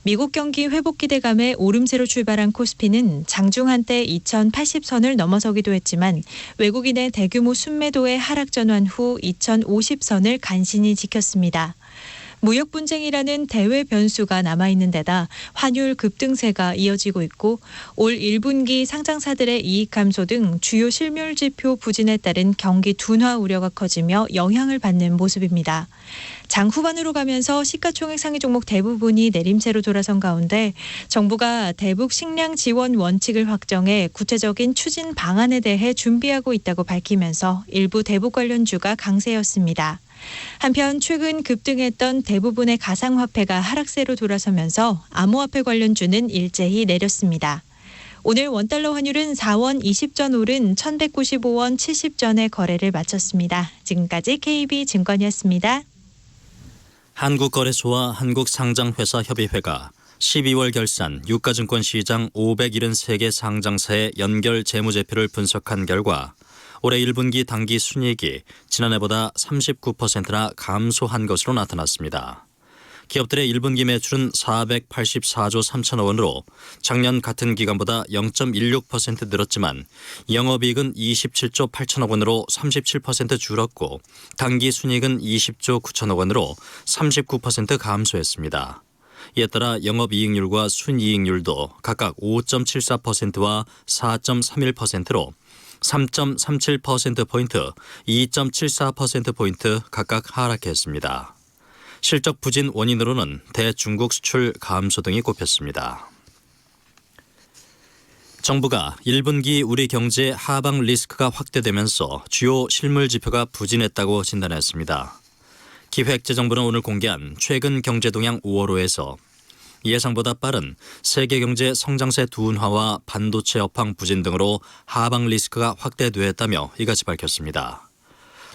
미국 경기 회복 기대감에 오름세로 출발한 코스피는 장중 한때 2080선을 넘어서기도 했지만 외국인의 대규모 순매도에 하락 전환 후 2050선을 간신히 지켰습니다. 무역 분쟁이라는 대외 변수가 남아있는 데다 환율 급등세가 이어지고 있고 올 1분기 상장사들의 이익 감소 등 주요 실물 지표 부진에 따른 경기 둔화 우려가 커지며 영향을 받는 모습입니다. 장 후반으로 가면서 시가총액 상위 종목 대부분이 내림세로 돌아선 가운데 정부가 대북 식량 지원 원칙을 확정해 구체적인 추진 방안에 대해 준비하고 있다고 밝히면서 일부 대북 관련주가 강세였습니다. 한편 최근 급등했던 대부분의 가상화폐가 하락세로 돌아서면서 암호화폐 관련주는 일제히 내렸습니다. 오늘 원달러 환율은 4원 20전 오른 1195원 70전의 거래를 마쳤습니다. 지금까지 KB증권이었습니다. 한국거래소와 한국상장회사협의회가 12월 결산 유가증권 시장 573개 상장사의 연결 재무제표를 분석한 결과 올해 1분기 당기 순이익이 지난해보다 39%나 감소한 것으로 나타났습니다. 기업들의 1분기 매출은 484조 3천억 원으로 작년 같은 기간보다 0.16% 늘었지만 영업이익은 27조 8천억 원으로 37% 줄었고 당기 순이익은 20조 9천억 원으로 39% 감소했습니다. 이에 따라 영업이익률과 순이익률도 각각 5.74%와 4.31%로 3.37%포인트, 2.74%포인트 각각 하락했습니다. 실적 부진 원인으로는 대중국 수출 감소 등이 꼽혔습니다. 정부가 1분기 우리 경제 하방 리스크가 확대되면서 주요 실물 지표가 부진했다고 진단했습니다. 기획재정부는 오늘 공개한 최근 경제동향 5월호에서 예상보다 빠른 세계 경제 성장세 둔화와 반도체 업황 부진 등으로 하방 리스크가 확대되었다며 이같이 밝혔습니다.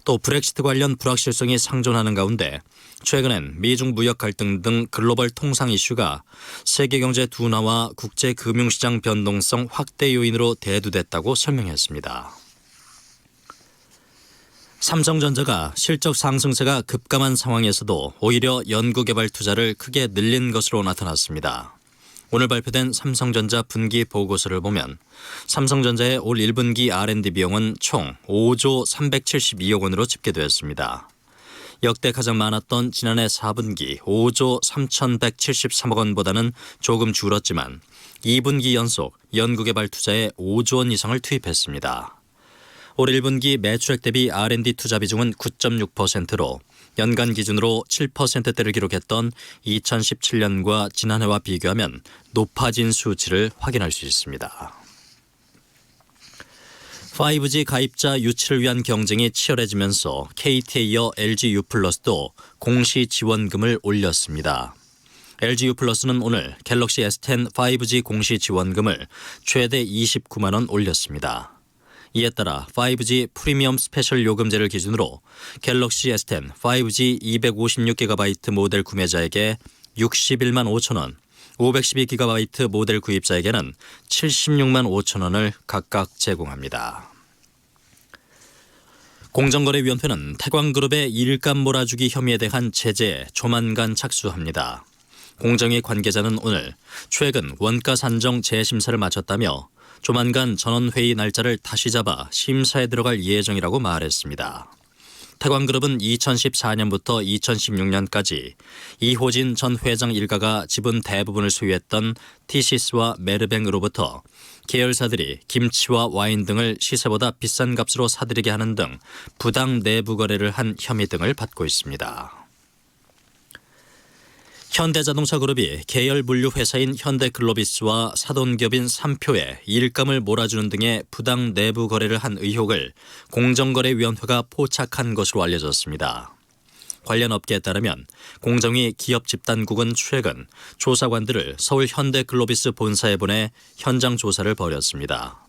또 브렉시트 관련 불확실성이 상존하는 가운데 최근엔 미중 무역 갈등 등 글로벌 통상 이슈가 세계 경제 둔화와 국제 금융시장 변동성 확대 요인으로 대두됐다고 설명했습니다. 삼성전자가 실적 상승세가 급감한 상황에서도 오히려 연구개발 투자를 크게 늘린 것으로 나타났습니다. 오늘 발표된 삼성전자 분기 보고서를 보면 삼성전자의 올 1분기 R&D 비용은 총 5조 372억 원으로 집계되었습니다. 역대 가장 많았던 지난해 4분기 5조 3,173억 원보다는 조금 줄었지만 2분기 연속 연구개발 투자에 5조 원 이상을 투입했습니다. 올 1분기 매출액 대비 R&D 투자 비중은 9.6%로 연간 기준으로 7%대를 기록했던 2017년과 지난해와 비교하면 높아진 수치를 확인할 수 있습니다. 5G 가입자 유치를 위한 경쟁이 치열해지면서 KT에 이어 LG U+도 공시 지원금을 올렸습니다. LG U+는 오늘 갤럭시 S10 5G 공시 지원금을 최대 29만 원 올렸습니다. 이에 따라 5G 프리미엄 스페셜 요금제를 기준으로 갤럭시 S10 5G 256GB 모델 구매자에게 61만 5천 원, 512GB 모델 구입자에게는 76만 5천 원을 각각 제공합니다. 공정거래위원회는 태광그룹의 일감 몰아주기 혐의에 대한 제재에 조만간 착수합니다. 공정위 관계자는 오늘 최근 원가 산정 재심사를 마쳤다며 조만간 전원회의 날짜를 다시 잡아 심사에 들어갈 예정이라고 말했습니다. 태광그룹은 2014년부터 2016년까지 이호진 전 회장 일가가 지분 대부분을 소유했던 티시스와 메르뱅으로부터 계열사들이 김치와 와인 등을 시세보다 비싼 값으로 사들이게 하는 등 부당 내부 거래를 한 혐의 등을 받고 있습니다. 현대자동차그룹이 계열 물류 회사인 현대글로비스와 사돈기업인 삼표에 일감을 몰아주는 등의 부당 내부 거래를 한 의혹을 공정거래위원회가 포착한 것으로 알려졌습니다. 관련 업계에 따르면 공정위 기업집단국은 최근 조사관들을 서울 현대글로비스 본사에 보내 현장 조사를 벌였습니다.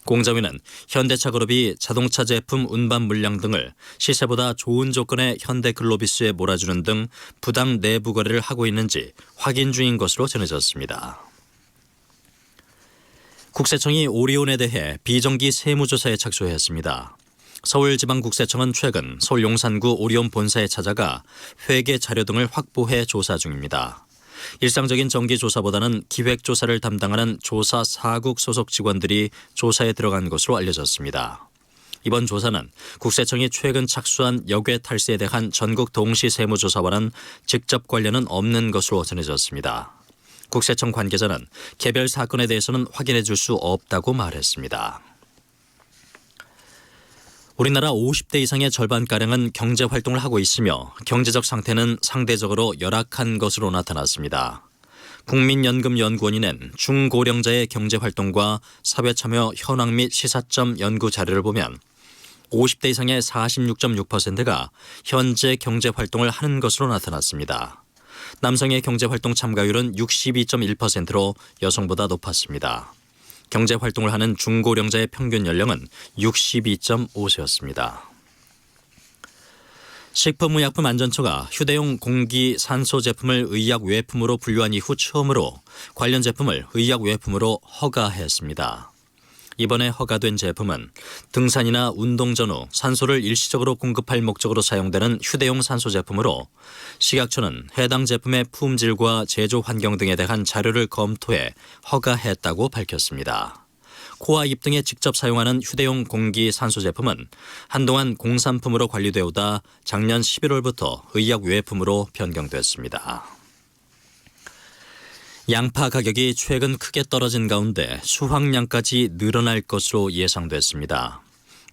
공정위는 현대차그룹이 자동차 제품 운반 물량 등을 시세보다 좋은 조건의 현대글로비스에 몰아주는 등 부당 내부 거래를 하고 있는지 확인 중인 것으로 전해졌습니다. 국세청이 오리온에 대해 비정기 세무조사에 착수했습니다. 서울지방국세청은 최근 서울 용산구 오리온 본사에 찾아가 회계 자료 등을 확보해 조사 중입니다. 일상적인 정기조사보다는 기획조사를 담당하는 조사 4국 소속 직원들이 조사에 들어간 것으로 알려졌습니다. 이번 조사는 국세청이 최근 착수한 역외 탈세에 대한 전국 동시 세무조사와는 직접 관련은 없는 것으로 전해졌습니다. 국세청 관계자는 개별 사건에 대해서는 확인해 줄 수 없다고 말했습니다. 우리나라 50대 이상의 절반가량은 경제활동을 하고 있으며 경제적 상태는 상대적으로 열악한 것으로 나타났습니다. 국민연금연구원이 낸 중고령자의 경제활동과 사회참여 현황 및 시사점 연구 자료를 보면 50대 이상의 46.6%가 현재 경제활동을 하는 것으로 나타났습니다. 남성의 경제활동 참가율은 62.1%로 여성보다 높았습니다. 경제활동을 하는 중고령자의 평균 연령은 62.5세였습니다. 식품의약품안전처가 휴대용 공기 산소 제품을 의약 외품으로 분류한 이후 처음으로 관련 제품을 의약 외품으로 허가했습니다. 이번에 허가된 제품은 등산이나 운동 전후 산소를 일시적으로 공급할 목적으로 사용되는 휴대용 산소 제품으로 식약처는 해당 제품의 품질과 제조 환경 등에 대한 자료를 검토해 허가했다고 밝혔습니다. 코와 입 등에 직접 사용하는 휴대용 공기 산소 제품은 한동안 공산품으로 관리되어 오다 작년 11월부터 의약 외품으로 변경됐습니다. 양파 가격이 최근 크게 떨어진 가운데 수확량까지 늘어날 것으로 예상됐습니다.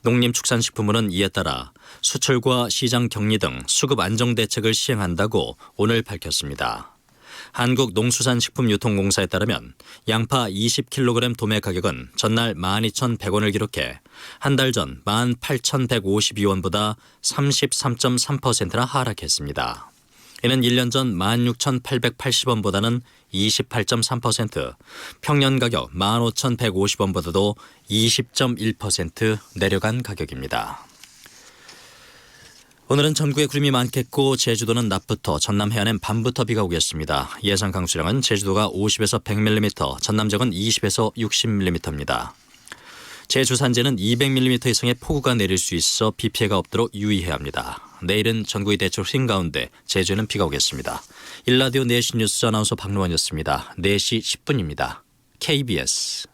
농림축산식품부는 이에 따라 수출과 시장 격리 등 수급 안정 대책을 시행한다고 오늘 밝혔습니다. 한국농수산식품유통공사에 따르면 양파 20kg 도매 가격은 전날 12,100원을 기록해 한 달 전 18,152원보다 33.3%나 하락했습니다. 이는 1년 전 16,880원보다는 28.3%, 평년 가격 15,150원보다도 20.1% 내려간 가격입니다. 오늘은 전국에 구름이 많겠고 제주도는 낮부터 전남 해안엔 밤부터 비가 오겠습니다. 예상 강수량은 제주도가 50에서 100mm, 전남 지역은 20에서 60mm입니다. 제주 산지는 200mm 이상의 폭우가 내릴 수 있어 비 피해가 없도록 유의해야 합니다. 내일은 전국이 대체로 흐린 가운데 제주에는 비가 오겠습니다. 일라디오 4시 뉴스 아나운서 박노원이었습니다. 4시 10분입니다. KBS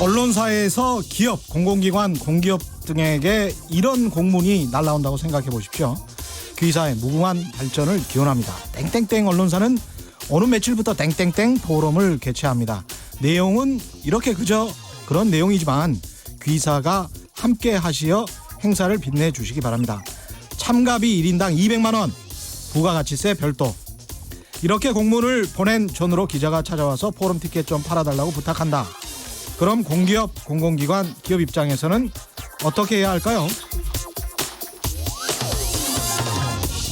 언론사에서 기업, 공공기관, 공기업 등에게 이런 공문이 날라온다고 생각해 보십시오. 귀사의 무궁한 발전을 기원합니다. 땡땡땡 언론사는 어느 며칠부터 땡땡땡 포럼을 개최합니다. 내용은 이렇게 그저 그런 내용이지만 귀사가 함께 하시어 행사를 빛내주시기 바랍니다. 참가비 1인당 200만 원, 부가가치세 별도. 이렇게 공문을 보낸 전으로 기자가 찾아와서 포럼 티켓 좀 팔아달라고 부탁한다. 그럼 공기업, 공공기관, 기업 입장에서는 어떻게 해야 할까요?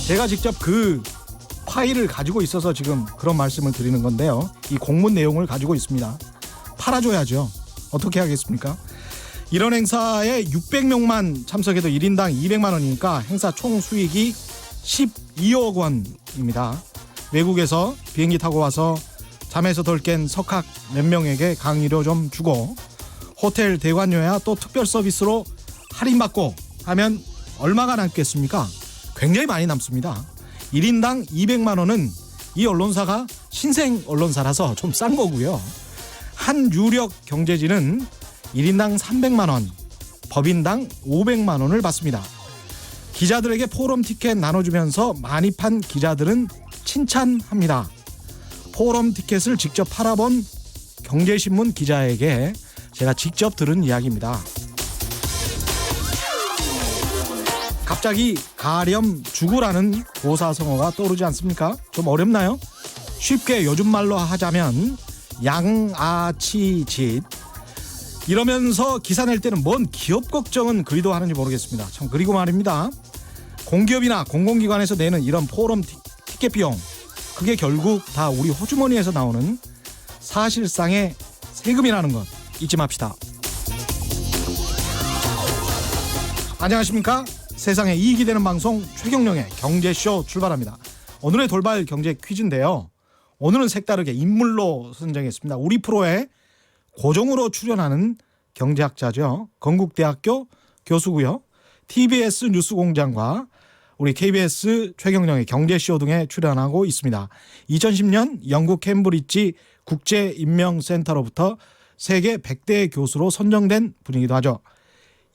제가 직접 그 파일을 가지고 있어서 지금 그런 말씀을 드리는 건데요. 이 공문 내용을 가지고 있습니다. 팔아줘야죠. 어떻게 하겠습니까? 이런 행사에 600명만 참석해도 1인당 200만 원이니까 행사 총 수익이 12억 원입니다. 외국에서 비행기 타고 와서 잠에서 덜 깬 석학 몇 명에게 강의료 좀 주고 호텔 대관료야 또 특별 서비스로 할인받고 하면 얼마가 남겠습니까? 굉장히 많이 남습니다. 1인당 200만 원은 이 언론사가 신생 언론사라서 좀 싼 거고요. 한 유력 경제지는 1인당 300만 원, 법인당 500만 원을 받습니다. 기자들에게 포럼 티켓 나눠주면서 많이 판 기자들은 칭찬합니다. 포럼 티켓을 직접 팔아본 경제신문 기자에게 제가 직접 들은 이야기입니다. 갑자기 가렴 죽으라는 고사성어가 떠오르지 않습니까? 좀 어렵나요? 쉽게 요즘 말로 하자면 양아치짓. 이러면서 기사 낼 때는 뭔 기업 걱정은 그리도 하는지 모르겠습니다. 참 그리고 말입니다. 공기업이나 공공기관에서 내는 이런 포럼 티켓 비용, 그게 결국 다 우리 호주머니에서 나오는 사실상의 세금이라는 것 잊지 맙시다. 안녕하십니까? 세상에 이익이 되는 방송 최경령의 경제쇼 출발합니다. 오늘의 돌발 경제 퀴즈인데요. 오늘은 색다르게 인물로 선정했습니다. 우리 프로에 고정으로 출연하는 경제학자죠. 건국대학교 교수고요. TBS 뉴스공장과 우리 KBS 최경령의 경제쇼 등에 출연하고 있습니다. 2010년 영국 캠브리지 국제인명센터로부터 세계 100대 교수로 선정된 분이기도 하죠.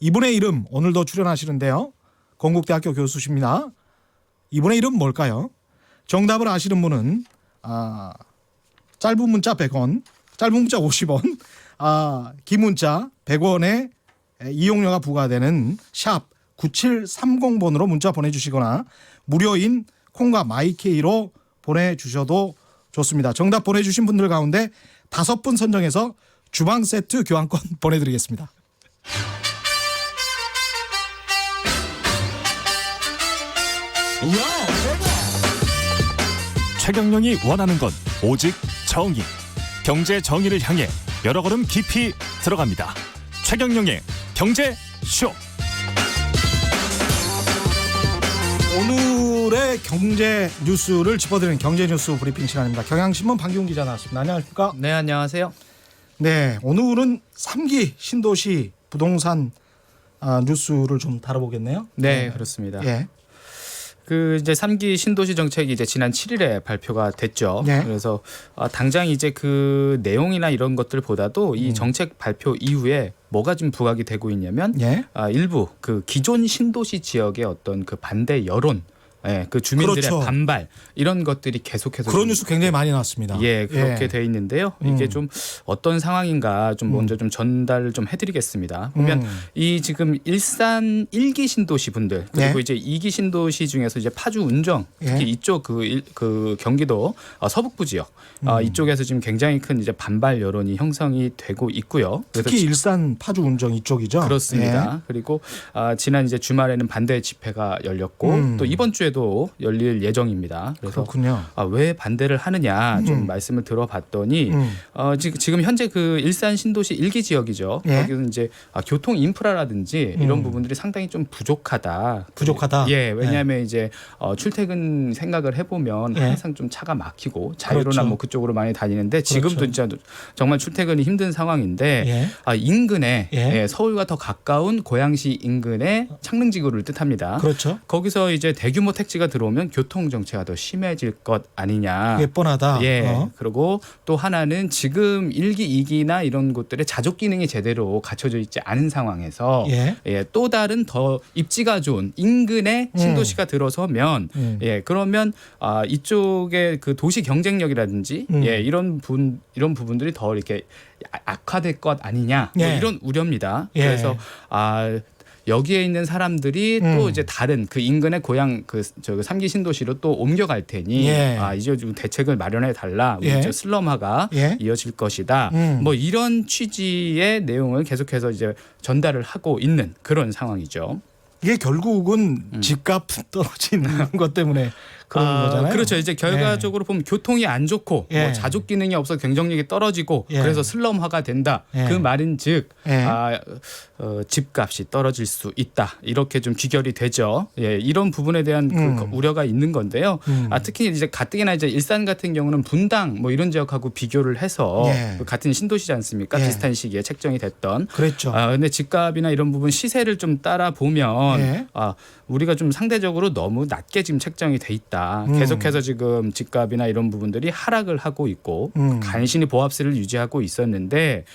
이분의 이름 오늘도 출연하시는데요. 건국대학교 교수십니다. 이분의 이름 뭘까요? 정답을 아시는 분은 짧은 문자 100원, 짧은 문자 50원, 긴 문자 100원의 이용료가 부과되는 샵 9730번으로 문자 보내주시거나 무료인 콩과 마이케이로 보내주셔도 좋습니다. 정답 보내주신 분들 가운데 5분 선정해서 주방 세트 교환권 보내드리겠습니다. 최경영이 원하는 건 오직 정의. 경제 정의를 향해 여러 걸음 깊이 들어갑니다. 최경영의 경제쇼. 오늘의 경제 뉴스를 짚어드리는 경제 뉴스 브리핑 시간입니다. 경향신문 방기훈 기자 나왔습니다. 안녕하십니까? 네, 안녕하세요. 네, 오늘은 3기 신도시 부동산 뉴스를 좀 다뤄보겠네요. 네, 그렇습니다. 예. 그 이제 3기 신도시 정책이 이제 지난 7일에 발표가 됐죠. 네. 그래서 당장 이제 그 내용이나 이런 것들보다도 이 정책 발표 이후에 뭐가 좀 부각이 되고 있냐면 예. 일부 그 기존 신도시 지역의 어떤 그 반대 여론, 그 주민들의 그렇죠. 반발 이런 것들이 계속해서 그런 좀 뉴스 굉장히 많이 나왔습니다. 예, 그렇게 돼 있는데요. 이게 좀 어떤 상황인가 좀 먼저 좀 전달을 좀 해드리겠습니다. 보면 이 지금 일산 1기 신도시 분들 그리고 네. 이제 2기 신도시 중에서 이제 파주 운정 특히 예. 이쪽 그 경기도 서북부 지역 이쪽에서 지금 굉장히 큰 이제 반발 여론이 형성이 되고 있고요. 그래서 특히 일산 파주 운정 이쪽이죠. 그렇습니다. 그리고 지난 이제 주말에는 반대 집회가 열렸고 또 이번 주에도 열릴 예정입니다. 그래서 그렇군요. 왜 반대를 하느냐 좀 말씀을 들어봤더니 지금 현재 그 일산 신도시 1기 지역이죠. 예. 거기는 이제 교통 인프라라든지 이런 부분들이 상당히 좀 부족하다. 부족하다. 예, 왜냐하면 이제 출퇴근 생각을 해보면 예. 항상 좀 차가 막히고 자유로나 그렇죠. 뭐 그쪽으로 많이 다니는데 지금도 그렇죠. 진짜 정말 출퇴근이 힘든 상황인데 예. 인근에 예. 서울과 더 가까운 고양시 인근의 창릉지구를 뜻합니다. 그렇죠. 거기서 이제 대규모 택지가 들어오면 교통 정체가 더 심해질 것 아니냐. 그게 뻔하다. 예. 그리고 또 하나는 지금 1기, 2기나 이런 곳들의 자족 기능이 제대로 갖춰져 있지 않은 상황에서 예. 또 다른 더 입지가 좋은 인근의 신도시가 들어서면 그러면 이쪽의 그 도시 경쟁력이라든지 이런 부분들이 더 이렇게 악화될 것 아니냐. 뭐 예. 이런 우려입니다. 예. 그래서 여기에 있는 사람들이 또 이제 다른 그 인근의 고향 그 3기 신도시로 또 옮겨갈 테니 예. 이제 좀 대책을 마련해 달라. 예. 이제 슬럼화가 예. 이어질 것이다. 음. 뭐 이런 취지의 내용을 계속해서 이제 전달을 하고 있는 그런 상황이죠. 이게 결국은 집값 떨어지는 것 때문에 그런 거잖아요. 그렇죠. 이제 결과적으로 보면 교통이 안 좋고 예. 뭐 자족 기능이 없어 경쟁력이 떨어지고 예. 그래서 슬럼화가 된다. 예. 그 말인즉 예. 집값이 떨어질 수 있다. 이렇게 좀 귀결이 되죠. 예, 이런 부분에 대한 그 우려가 있는 건데요. 특히 이제 가뜩이나 이제 일산 같은 경우는 분당 뭐 이런 지역하고 비교를 해서 예. 같은 신도시지 않습니까? 예. 비슷한 시기에 책정이 됐던. 그랬죠. 근데 집값이나 이런 부분 시세를 좀 따라 보면 예. 우리가 좀 상대적으로 너무 낮게 지금 책정이 돼 있다. 계속해서 지금 집값이나 이런 부분들이 하락을 하고 있고 간신히 보합세를 유지하고 있었는데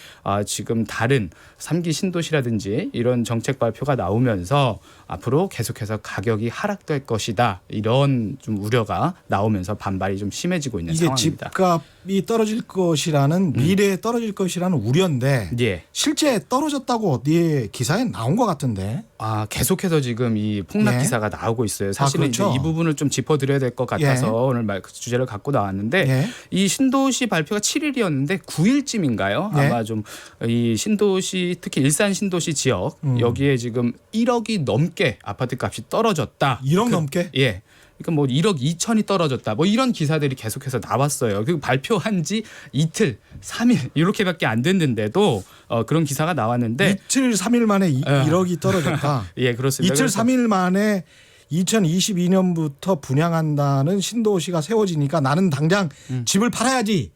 지금 다른 3기 신도시라든지 이런 정책 발표가 나오면서 앞으로 계속해서 가격이 하락될 것이다. 이런 좀 우려가 나오면서 반발이 좀 심해지고 있는 이게 상황입니다. 집값이 떨어질 것이라는 미래에 떨어질 것이라는 우려인데 예. 실제 떨어졌다고 어디에 기사에 나온 것 같은데. 계속해서 지금 이 폭락 예. 기사가 나오고 있어요. 사실은 그렇죠. 이제 이 부분을 좀 짚어드려야 될 것 같아서 오늘 그 주제를 갖고 나왔는데 예. 이 신도시 발표가 7일이었는데 9일쯤인가요? 예. 아마 좀 이 신도시 특히 일산 신도시 지역 여기에 지금 1억이 넘게 아파트 값이 떨어졌다. 1억 넘게? 예. 그러니까 뭐 1억 2천이 떨어졌다. 뭐 이런 기사들이 계속해서 나왔어요. 그리고 발표한 지 이틀, 3일 이렇게밖에 안 됐는데도 그런 기사가 나왔는데 이틀 3일 만에 1억이 떨어졌다. 예, 그렇습니다. 이틀 그래서 3일 만에 2022년부터 분양한다는 신도시가 세워지니까 나는 당장 집을 팔아야지.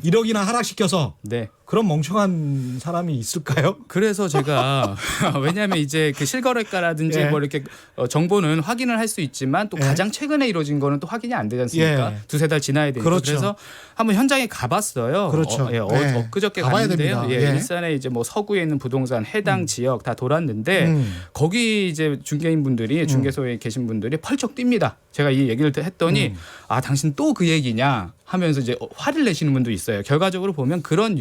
1억이나 하락시켜서. 네. 그런 멍청한 사람이 있을까요? 그래서 제가 왜냐하면 이제 그 실거래가라든지 예. 뭐 이렇게 정보는 확인을 할 수 있지만 또 예. 가장 최근에 이루어진 거는 또 확인이 안 되지 않습니까? 예. 두세 달 지나야 되니까. 그렇죠. 그래서 한번 현장에 가봤어요. 그렇죠. 예. 엊그저께 가봐야 갔는데요. 됩니다. 예. 예. 일산에 이제 뭐 서구에 있는 부동산 해당 지역 다 돌았는데 거기 이제 중개인분들이 중개소에 계신 분들이 펄쩍 뜁니다. 제가 이 얘기를 했더니 아 당신 또 그 얘기냐 하면서 이제 화를 내시는 분도 있어요. 결과적으로 보면 그런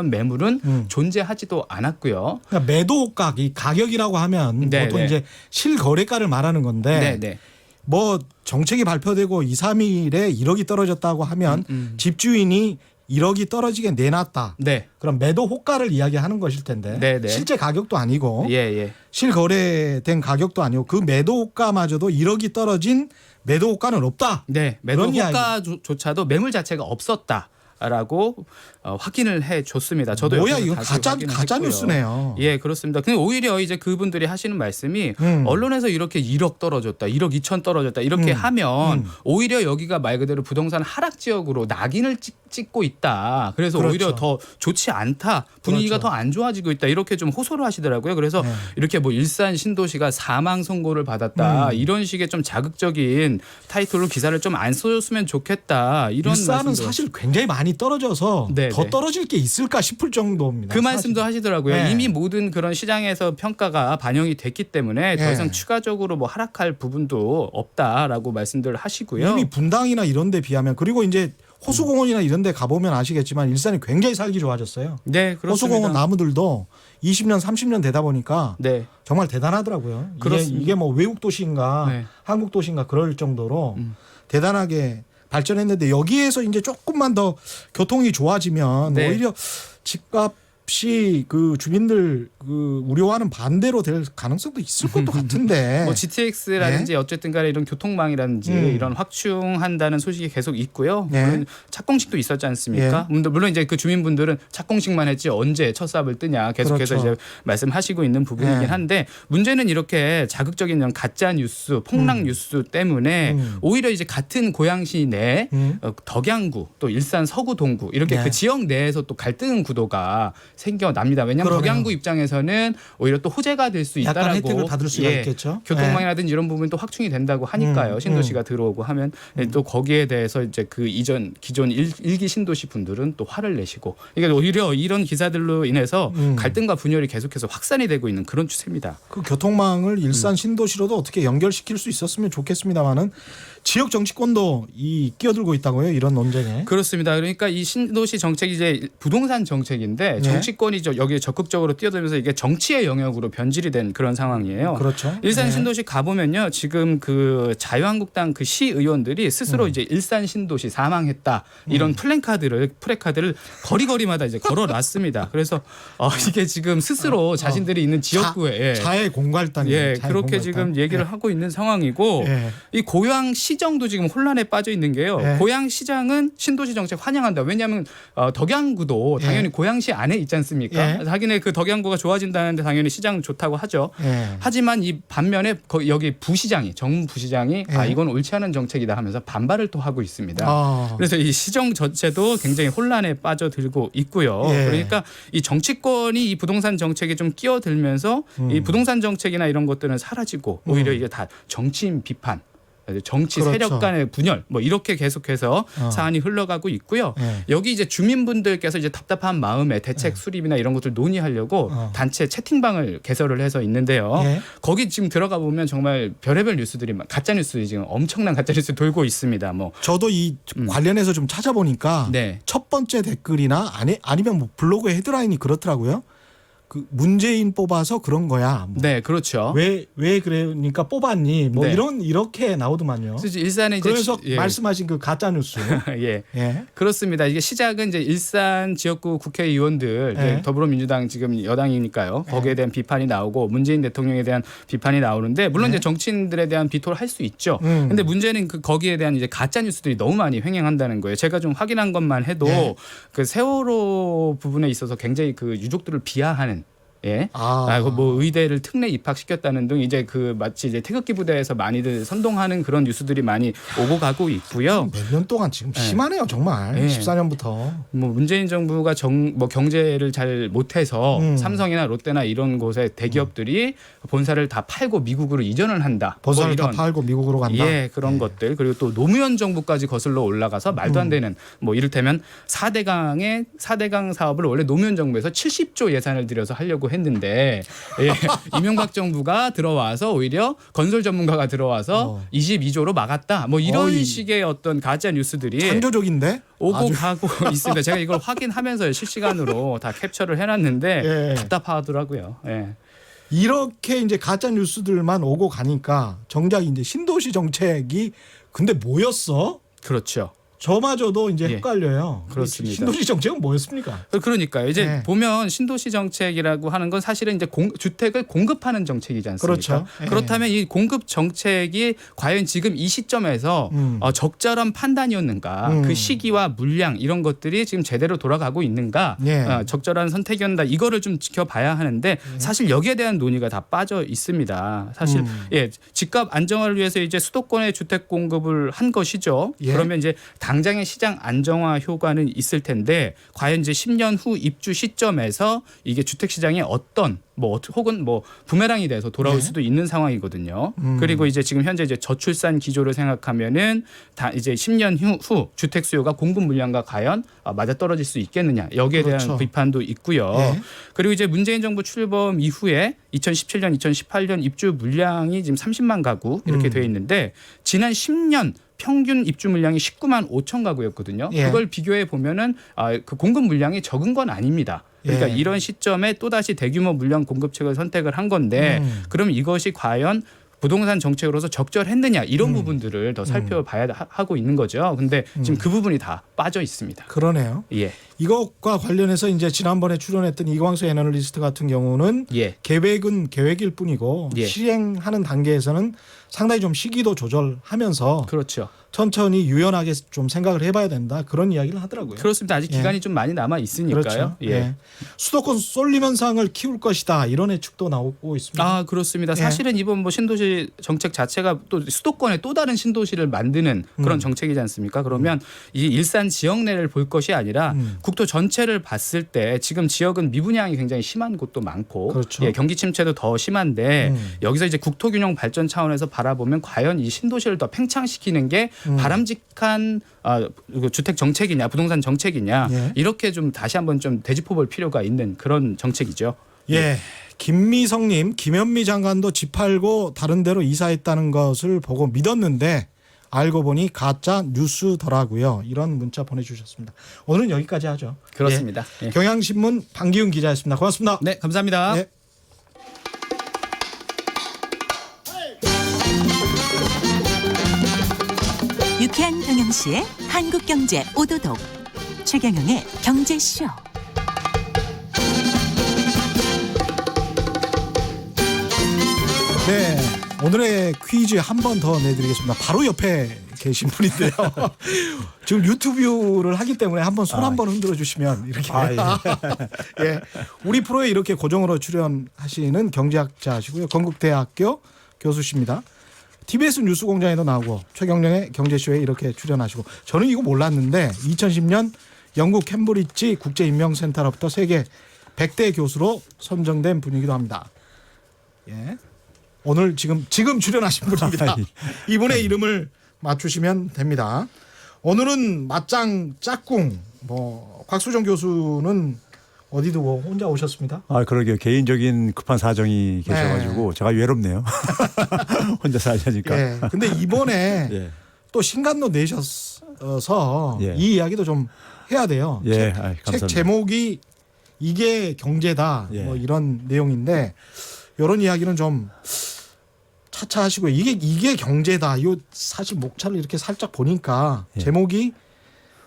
매물은 존재하지도 않았고요. 그러니까 매도가 이 가격이라고 하면 네, 보통 네. 이제 실거래가를 말하는 건데 네, 네. 뭐 정책이 발표되고 2, 3일에 1억이 떨어졌다고 하면 집주인이 1억이 떨어지게 내놨다. 네. 그럼 매도 호가를 이야기하는 것일 텐데 네, 네. 실제 가격도 아니고 예, 예. 실거래된 가격도 아니고 그 매도 호가마저도 1억이 떨어진 매도 호가는 없다. 네, 매도 그런 이야기. 호가조차도 매물 자체가 없었다라고 확인을 해줬습니다. 저도 뭐야 옆에서 이거 다시 가짜 확인을 가짜 했고요. 뉴스네요. 예, 그렇습니다. 근데 오히려 이제 그분들이 하시는 말씀이 언론에서 이렇게 1억 떨어졌다, 1억 2천 떨어졌다 이렇게 하면 오히려 여기가 말 그대로 부동산 하락 지역으로 낙인을 찍고 있다. 그래서 그렇죠. 오히려 더 좋지 않다, 분위기가 그렇죠. 더 안 좋아지고 있다 이렇게 좀 호소를 하시더라고요. 그래서 네. 이렇게 뭐 일산 신도시가 사망 선고를 받았다 이런 식의 좀 자극적인 타이틀로 기사를 좀 안 써줬으면 좋겠다 이런 일산은 말씀도 사실 굉장히 많이 떨어져서 네, 더 네. 떨어질 게 있을까 싶을 정도입니다. 그 말씀도 사실. 하시더라고요. 네. 이미 모든 그런 시장에서 평가가 반영이 됐기 때문에 더 네. 이상 추가적으로 뭐 하락할 부분도 없다라고 말씀들을 하시고요. 이미 분당이나 이런 데 비하면 그리고 이제 호수공원이나 이런 데 가보면 아시겠지만 일산이 굉장히 살기 좋아졌어요. 네, 그렇습니다. 호수공원 나무들도 20년 30년 되다 보니까 네. 정말 대단하더라고요. 그렇습니다. 이게 뭐 외국 도시인가 네. 한국 한국 도시인가 그럴 정도로 대단하게 발전했는데 여기에서 이제 조금만 더 교통이 좋아지면 네. 오히려 집값이 그 주민들 그 우려와는 반대로 될 가능성도 있을 것도 같은데. 뭐 GTX라든지 어쨌든 간에 이런 교통망이라든지 이런 확충한다는 소식이 계속 있고요. 네. 물론 착공식도 있었지 않습니까? 물론 이제 그 주민분들은 착공식만 했지 언제 첫 삽을 뜨냐 계속해서 그렇죠. 이제 말씀하시고 있는 부분이긴 네. 한데 문제는 이렇게 자극적인 이런 가짜 뉴스, 폭락 뉴스 때문에 오히려 이제 같은 고양시 내 덕양구 또 일산 서구 동구 이렇게 네. 그 지역 내에서 또 갈등 구도가 생겨납니다. 왜냐하면 그러네요. 덕양구 입장에서는 오히려 또 호재가 될 수 있다라고 약간 혜택을 받을 수가 예, 있겠죠. 교통망이라든지 이런 부분 또 확충이 된다고 하니까요. 신도시가 들어오고 하면 또 거기에 대해서 이제 그 이전 기존 일기 신도시 분들은 또 화를 내시고 이게 오히려 이런 기사들로 인해서 갈등과 분열이 계속해서 확산이 되고 있는 그런 추세입니다. 그 교통망을 일산 신도시로도 어떻게 연결시킬 수 있었으면 좋겠습니다만은 지역 정치권도 이 끼어들고 있다고요. 이런 논쟁에. 그렇습니다. 그러니까 이 신도시 정책이 이제 부동산 정책인데 정치권이 여기에 적극적으로 뛰어들면서 이게 정치의 영역으로 변질이 된 그런 상황이에요. 그렇죠. 일산 네. 신도시 가보면요. 지금 그 자유한국당 그 시의원들이 스스로 이제 일산 신도시 사망했다 이런 프래카드를 거리마다 이제 걸어놨습니다. 그래서 이게 지금 스스로 자신들이 있는 지역구에 자해 공갈단이에요. 예, 자해 그렇게 공갈단. 지금 얘기를 하고 있는 상황이고 예. 이 고양 시정도 지금 혼란에 빠져 있는 게요. 예. 고양 시장은 신도시 정책 환영한다. 왜냐하면 덕양구도 당연히 예. 고양시 안에 있지 않습니까? 예. 자기네 그 덕양구가 좋아진다는데 당연히 시장 좋다고 하죠. 예. 하지만 이 반면에 여기 부시장이 정문 부시장이 예. 이건 옳지 않은 정책이다 하면서 반발을 또 하고 있습니다. 아. 그래서 이 시정 전체도 굉장히 혼란에 빠져들고 있고요. 예. 그러니까 이 정치권이 이 부동산 정책에 좀 끼어들면서 이 부동산 정책이나 이런 것들은 사라지고 오히려 이게 다 정치인 비판, 정치 그렇죠. 세력 간의 분열 뭐 이렇게 계속해서 사안이 흘러가고 있고요. 예. 여기 이제 주민분들께서 이제 답답한 마음에 대책 수립이나 이런 것들 논의하려고 단체 채팅방을 개설을 해서 있는데요. 예. 거기 지금 들어가 보면 정말 별의별 뉴스들이 가짜 뉴스들이 지금 엄청난 가짜 뉴스 돌고 있습니다. 뭐 저도 이 관련해서 좀 찾아보니까 네. 첫 번째 댓글이나 아니면 뭐 블로그 헤드라인이 그렇더라고요. 그 문재인 뽑아서 그런 거야. 뭐. 네, 그렇죠. 왜 그러니까 뽑았니? 뭐 네. 이렇게 나오더만요. 그래서 일산에 이제 그래서 예. 말씀하신 그 가짜 뉴스. 예. 예. 그렇습니다. 이게 시작은 이제 일산 지역구 국회의원들 네. 더불어민주당 지금 여당이니까요. 거기에 대한 비판이 나오고 문재인 대통령에 대한 비판이 나오는데 물론 네. 이제 정치인들에 대한 비토를 할 수 있죠. 근데 문제는 거기에 대한 이제 가짜 뉴스들이 너무 많이 횡행한다는 거예요. 제가 좀 확인한 것만 해도 네. 그 세월호 부분에 있어서 굉장히 그 유족들을 비하하는 예. 뭐 의대를 특례 입학시켰다는 등 이제 그 마치 이제 태극기 부대에서 많이들 선동하는 그런 뉴스들이 많이 오고 가고 있고요. 몇 년 동안 지금 심하네요, 정말. 네. 14년부터. 뭐 문재인 정부가 뭐 경제를 잘 못해서 삼성이나 롯데나 이런 곳에 대기업들이 본사를 다 팔고 미국으로 이전을 한다. 본사를 뭐 다 팔고 미국으로 간다. 예, 그런 것들. 그리고 또 노무현 정부까지 거슬러 올라가서 말도 안 되는 뭐 이를테면 4대강 사업을 원래 노무현 정부에서 70조 예산을 들여서 하려고 했는데 예, 이명박 정부가 들어와서 오히려 건설 전문가가 들어와서 22조로 막았다. 뭐 이런 식의 어떤 가짜 뉴스들이 창조적인데? 오고 아주. 가고 있습니다. 제가 이걸 확인하면서 실시간으로 다 캡처를 해놨는데 예. 답답하더라고요. 예. 이렇게 이제 가짜 뉴스들만 오고 가니까 정작 이제 신도시 정책이 근데 뭐였어? 그렇죠. 저마저도 이제 예. 헷갈려요. 그렇습니다. 신도시 정책은 뭐였습니까? 그러니까요. 이제 네. 보면 신도시 정책이라고 하는 건 사실은 이제 주택을 공급하는 정책이지 않습니까? 그렇죠. 네. 그렇다면 이 공급 정책이 과연 지금 이 시점에서 적절한 판단이었는가? 그 시기와 물량 이런 것들이 지금 제대로 돌아가고 있는가? 예. 적절한 선택이었나? 이거를 좀 지켜봐야 하는데 사실 여기에 대한 논의가 다 빠져 있습니다. 사실 예, 집값 안정화를 위해서 이제 수도권의 주택 공급을 한 것이죠. 예. 그러면 이제 당장의 시장 안정화 효과는 있을 텐데 과연 이제 10년 후 입주 시점에서 이게 주택 시장에 어떤 뭐 혹은 뭐 부메랑이 돼서 돌아올 네. 수도 있는 상황이거든요. 그리고 이제 지금 현재 이제 저출산 기조를 생각하면은 다 이제 10년 후 주택 수요가 공급 물량과 과연 맞아 떨어질 수 있겠느냐 여기에 그렇죠. 대한 비판도 있고요. 네. 그리고 이제 문재인 정부 출범 이후에 2017년, 2018년 입주 물량이 지금 30만 가구 이렇게 돼 있는데 지난 10년 평균 입주 물량이 19만 5천 가구였거든요. 예. 그걸 비교해 보면은 그 공급 물량이 적은 건 아닙니다. 그러니까 예. 이런 시점에 또다시 대규모 물량 공급책을 선택을 한 건데 그럼 이것이 과연 부동산 정책으로서 적절했느냐 이런 부분들을 더 살펴봐야 하고 있는 거죠. 근데 지금 그 부분이 다 빠져 있습니다. 그러네요. 예. 이것과 관련해서 이제 지난번에 출연했던 이광수 애널리스트 같은 경우는 예. 계획은 계획일 뿐이고 예. 실행하는 단계에서는 상당히 좀 시기도 조절하면서 그렇죠. 천천히 유연하게 좀 생각을 해봐야 된다 그런 이야기를 하더라고요. 그렇습니다. 아직 예. 기간이 좀 많이 남아 있으니까요. 그렇죠. 예. 예. 수도권 쏠림 현상을 키울 것이다 이런 예측도 나오고 있습니다. 아 그렇습니다. 예. 사실은 이번 뭐 신도시 정책 자체가 또 수도권에 또 다른 신도시를 만드는 그런 정책이지 않습니까? 그러면 이 일산 지역 내를 볼 것이 아니라 국토 전체를 봤을 때 지금 지역은 미분양이 굉장히 심한 곳도 많고 그렇죠. 예, 경기 침체도 더 심한데 여기서 이제 국토균형 발전 차원에서 바라보면 과연 이 신도시를 더 팽창시키는 게 바람직한 주택 정책이냐 부동산 정책이냐 예. 이렇게 좀 다시 한번 좀 되짚어볼 필요가 있는 그런 정책이죠. 예. 김미성님, 김현미 장관도 집 팔고 다른 데로 이사했다는 것을 보고 믿었는데 알고 보니 가짜 뉴스더라고요. 이런 문자 보내주셨습니다. 오늘은 여기까지 하죠. 그렇습니다. 예. 예. 경향신문 방기훈 기자였습니다. 고맙습니다. 네, 감사합니다. 네. 유쾌한 경영시의 한국경제 오도독 최경영의 경제쇼. 네, 오늘의 퀴즈 한 번 더 내드리겠습니다. 바로 옆에 계신 분인데요. 지금 유튜브를 하기 때문에 한번 손 한번 흔들어 주시면 이렇게. 예. 우리 프로에 이렇게 고정으로 출연하시는 경제학자시고요. 건국대학교 교수십니다. TBS 뉴스공장에도 나오고 최경영의 경제쇼에 이렇게 출연하시고 저는 이거 몰랐는데 2010년 영국 캠브리지 국제인명센터로부터 세계 100대 교수로 선정된 분이기도 합니다. 예. 오늘 지금 출연하신 분입니다. 이분의 이름을 맞추시면 됩니다. 오늘은 맞짱 짝꿍 곽수정 교수는 어디 두고 혼자 오셨습니다. 아 그러게요. 개인적인 급한 사정이 계셔가지고 제가 외롭네요. 혼자 살자니까. 예. 근데 이번에 예. 또 신간도 내셔서 예. 이 이야기도 좀 해야 돼요. 예. 책 감사합니다. 제목이 이게 경제다. 예. 뭐 이런 내용인데 이런 이야기는 좀 차차 하시고 이게 경제다. 이 사실 목차를 이렇게 살짝 보니까 예. 제목이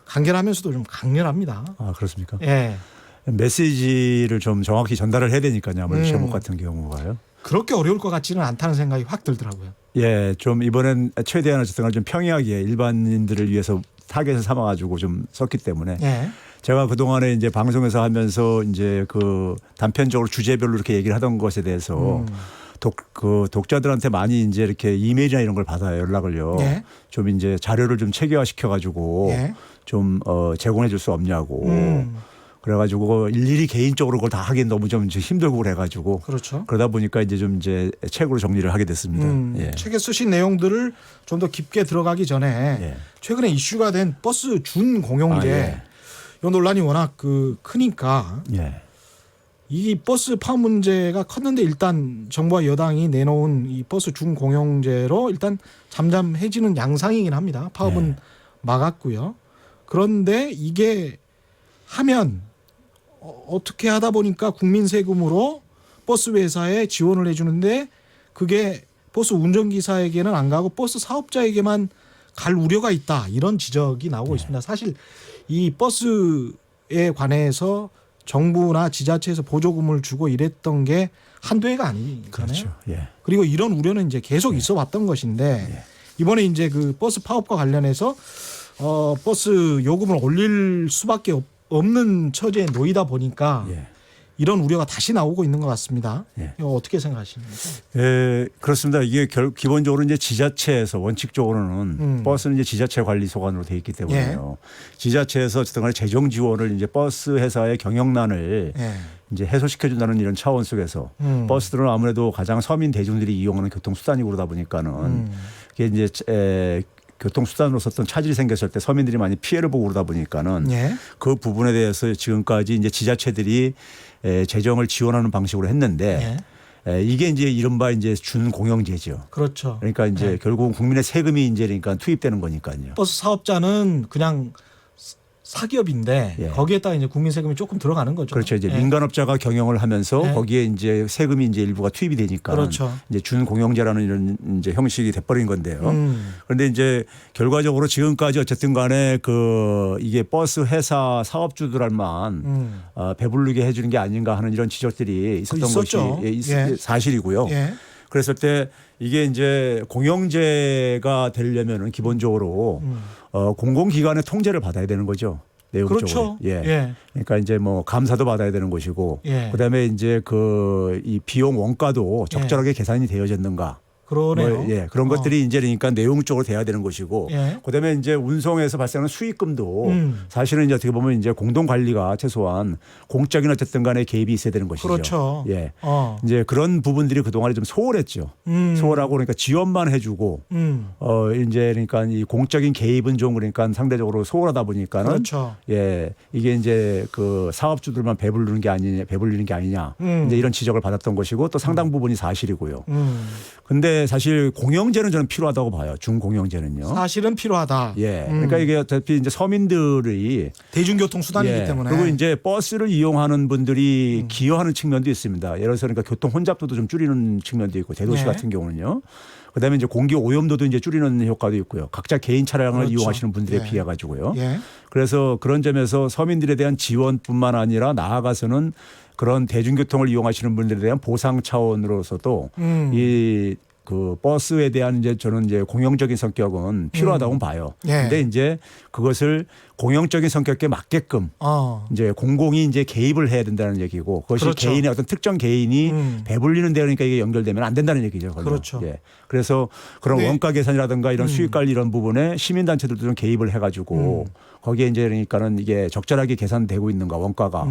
간결하면서도 좀 강렬합니다. 아 그렇습니까? 예. 메시지를 좀 정확히 전달을 해야 되니까요. 아무래도 음. 제목 같은 경우가요. 그렇게 어려울 것 같지는 않다는 생각이 확 들더라고요. 예, 좀 이번엔 최대한 어쨌든 좀 평이하게 일반인들을 위해서 타겟을 삼아가지고 좀 썼기 때문에 예. 제가 그 동안에 이제 방송에서 하면서 이제 그 단편적으로 주제별로 이렇게 얘기를 하던 것에 대해서 독자들한테 많이 이제 이렇게 이메일이나 이런 걸 받아요, 연락을요. 예. 좀 이제 자료를 좀 체계화시켜가지고 예. 좀 제공해줄 수 없냐고. 그래가지고 일일이 개인적으로 그걸 다 하기엔 너무 좀 이제 힘들고 그래가지고 그렇죠. 그러다 보니까 이제 좀 이제 책으로 정리를 하게 됐습니다. 예. 책에 쓰신 내용들을 좀 더 깊게 들어가기 전에 예. 최근에 이슈가 된 버스 준 공영제 아, 예. 이 논란이 워낙 크니까 예. 이 버스 파업 문제가 컸는데 일단 정부와 여당이 내놓은 이 버스 준 공영제로 일단 잠잠해지는 양상이긴 합니다. 파업은 네. 막았고요. 그런데 이게 하면 어떻게 하다 보니까 국민 세금으로 버스 회사에 지원을 해주는데 그게 버스 운전기사에게는 안 가고 버스 사업자에게만 갈 우려가 있다. 이런 지적이 나오고 있습니다. 사실 이 버스에 관해서 정부나 지자체에서 보조금을 주고 이랬던 게 한두 해가 아니잖아요. 그렇죠. 예. 그리고 이런 우려는 이제 계속 있어 왔던 것인데 이번에 이제 그 버스 파업과 관련해서 버스 요금을 올릴 수밖에 없는 처지에 놓이다 보니까 예. 이런 우려가 다시 나오고 있는 것 같습니다. 예. 이거 어떻게 생각하십니까? 예, 그렇습니다. 이게 기본적으로 이제 지자체에서 원칙적으로는 버스는 이제 지자체 관리 소관으로 돼 있기 때문에요. 지자체에서 어쨌든 간에 재정 지원을 이제 버스 회사의 경영난을 예. 이제 해소시켜 준다는 이런 차원 속에서 버스들은 아무래도 가장 서민 대중들이 이용하는 교통수단이고 그러다 보니까는 그게 이제 교통수단으로서 어떤 차질이 생겼을 때 서민들이 많이 피해를 보고 그러다 보니까는 예. 그 부분에 대해서 지금까지 이제 지자체들이 재정을 지원하는 방식으로 했는데 이게 이제 이른바 이제 준공영제죠. 그렇죠. 그러니까 이제 예. 결국은 국민의 세금이 이제 그러니까 투입되는 거니까요. 버스 사업자는 그냥 사기업인데 예. 거기에다가 이제 국민 세금이 조금 들어가는 거죠. 그렇죠. 이제 예. 민간업자가 경영을 하면서 예. 거기에 이제 세금이 이제 일부가 투입이 되니까 그렇죠. 이제 준공영제라는 이런 이제 형식이 돼버린 건데요. 그런데 이제 결과적으로 지금까지 어쨌든 간에 이게 버스 회사 사업주들만 배부르게 해주는 게 아닌가 하는 이런 지적들이 있었던 있었죠. 것이 예. 사실이고요. 예. 그랬을 때 이게 이제 공영제가 되려면은 기본적으로 공공기관의 통제를 받아야 되는 거죠. 내용적으로. 그렇죠. 예. 예. 그러니까 이제 뭐 감사도 받아야 되는 것이고 예. 그다음에 이제 이 비용 원가도 적절하게 계산이 되어졌는가. 그러네요. 뭐, 예, 그런 것들이 이제 그러니까 내용적으로 돼야 되는 것이고 예. 그다음에 이제 운송에서 발생하는 수익금도 사실은 이제 어떻게 보면 이제 공동 관리가 최소한 공적인 어쨌든 간에 개입이 있어야 되는 것이죠. 그렇죠. 예. 어. 이제 그런 부분들이 그동안에 좀 소홀했죠. 소홀하고 그러니까 지원만 해주고 이제 그러니까 이 공적인 개입은 좀 그러니까 상대적으로 소홀하다 보니까는 그렇죠. 예, 이게 이제 그 사업주들만 배불리는 게 아니냐 이제 이런 지적을 받았던 것이고 또 상당 부분이 사실이고요. 근데 사실 공영제는 저는 필요하다고 봐요. 준공영제는요. 사실은 필요하다. 예. 그러니까 이게 어차피 이제 서민들이 대중교통 수단이기 예. 때문에. 그리고 이제 버스를 이용하는 분들이 기여하는 측면도 있습니다. 예를 들어서 그러니까 교통 혼잡도도 좀 줄이는 측면도 있고 대도시 네. 같은 경우는요. 그다음에 이제 공기 오염도도 이제 줄이는 효과도 있고요. 각자 개인 차량을 그렇죠. 이용하시는 분들에 예. 비해 가지고요. 예. 그래서 그런 점에서 서민들에 대한 지원뿐만 아니라 나아가서는 그런 대중교통을 이용하시는 분들에 대한 보상 차원으로서도 그 버스에 대한 이제 저는 이제 공영적인 성격은 필요하다고 봐요. 예. 근데 이제 그것을 공영적인 성격에 맞게끔 이제 공공이 이제 개입을 해야 된다는 얘기고 그것이 그렇죠. 개인의 어떤 특정 개인이 배불리는 데 그러니까 이게 연결되면 안 된다는 얘기죠. 그건. 그렇죠. 예. 그래서 그런 네. 원가 계산이라든가 이런 수익 관리 이런 부분에 시민단체들도 좀 개입을 해가지고 거기에 이제 그러니까는 이게 적절하게 계산되고 있는가 원가가.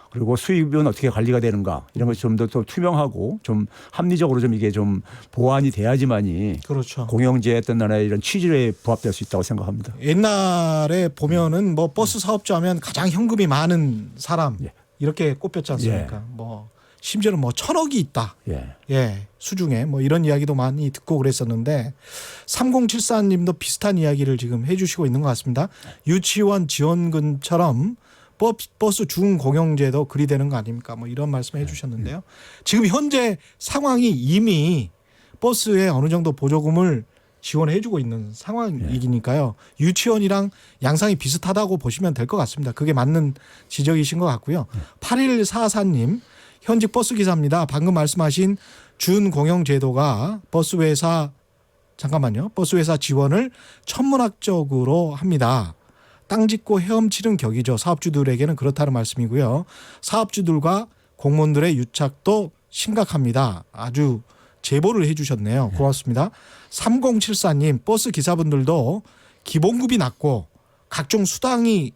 그리고 수입은 어떻게 관리가 되는가 이런 것이 좀 더 투명하고 좀 합리적으로 좀 이게 좀 보완이 돼야지만이 그렇죠. 공영제의 어떤 나라의 이런 취지에 부합될 수 있다고 생각합니다. 옛날에 보면은 뭐 버스 사업자 하면 가장 현금이 많은 사람 예. 이렇게 꼽혔지 않습니까? 뭐 심지어는 뭐 1,000억이 있다. 예. 예, 수중에 뭐 이런 이야기도 많이 듣고 그랬었는데 3074님도 비슷한 이야기를 지금 해주시고 있는 것 같습니다. 유치원 지원금처럼 버스 준공영제도 그리 되는 거 아닙니까? 뭐 이런 말씀해 주셨는데요. 지금 현재 상황이 이미 버스에 어느 정도 보조금을 지원해 주고 있는 상황이니까요. 유치원이랑 양상이 비슷하다고 보시면 될 것 같습니다. 그게 맞는 지적이신 것 같고요. 8144님 현직 버스 기사입니다. 방금 말씀하신 준공영제도가 버스회사 지원을 천문학적으로 합니다. 땅 짓고 헤엄치는 격이죠. 사업주들에게는 그렇다는 말씀이고요. 사업주들과 공무원들의 유착도 심각합니다. 아주 제보를 해주셨네요. 고맙습니다. 3074님 버스 기사분들도 기본급이 낮고 각종 수당이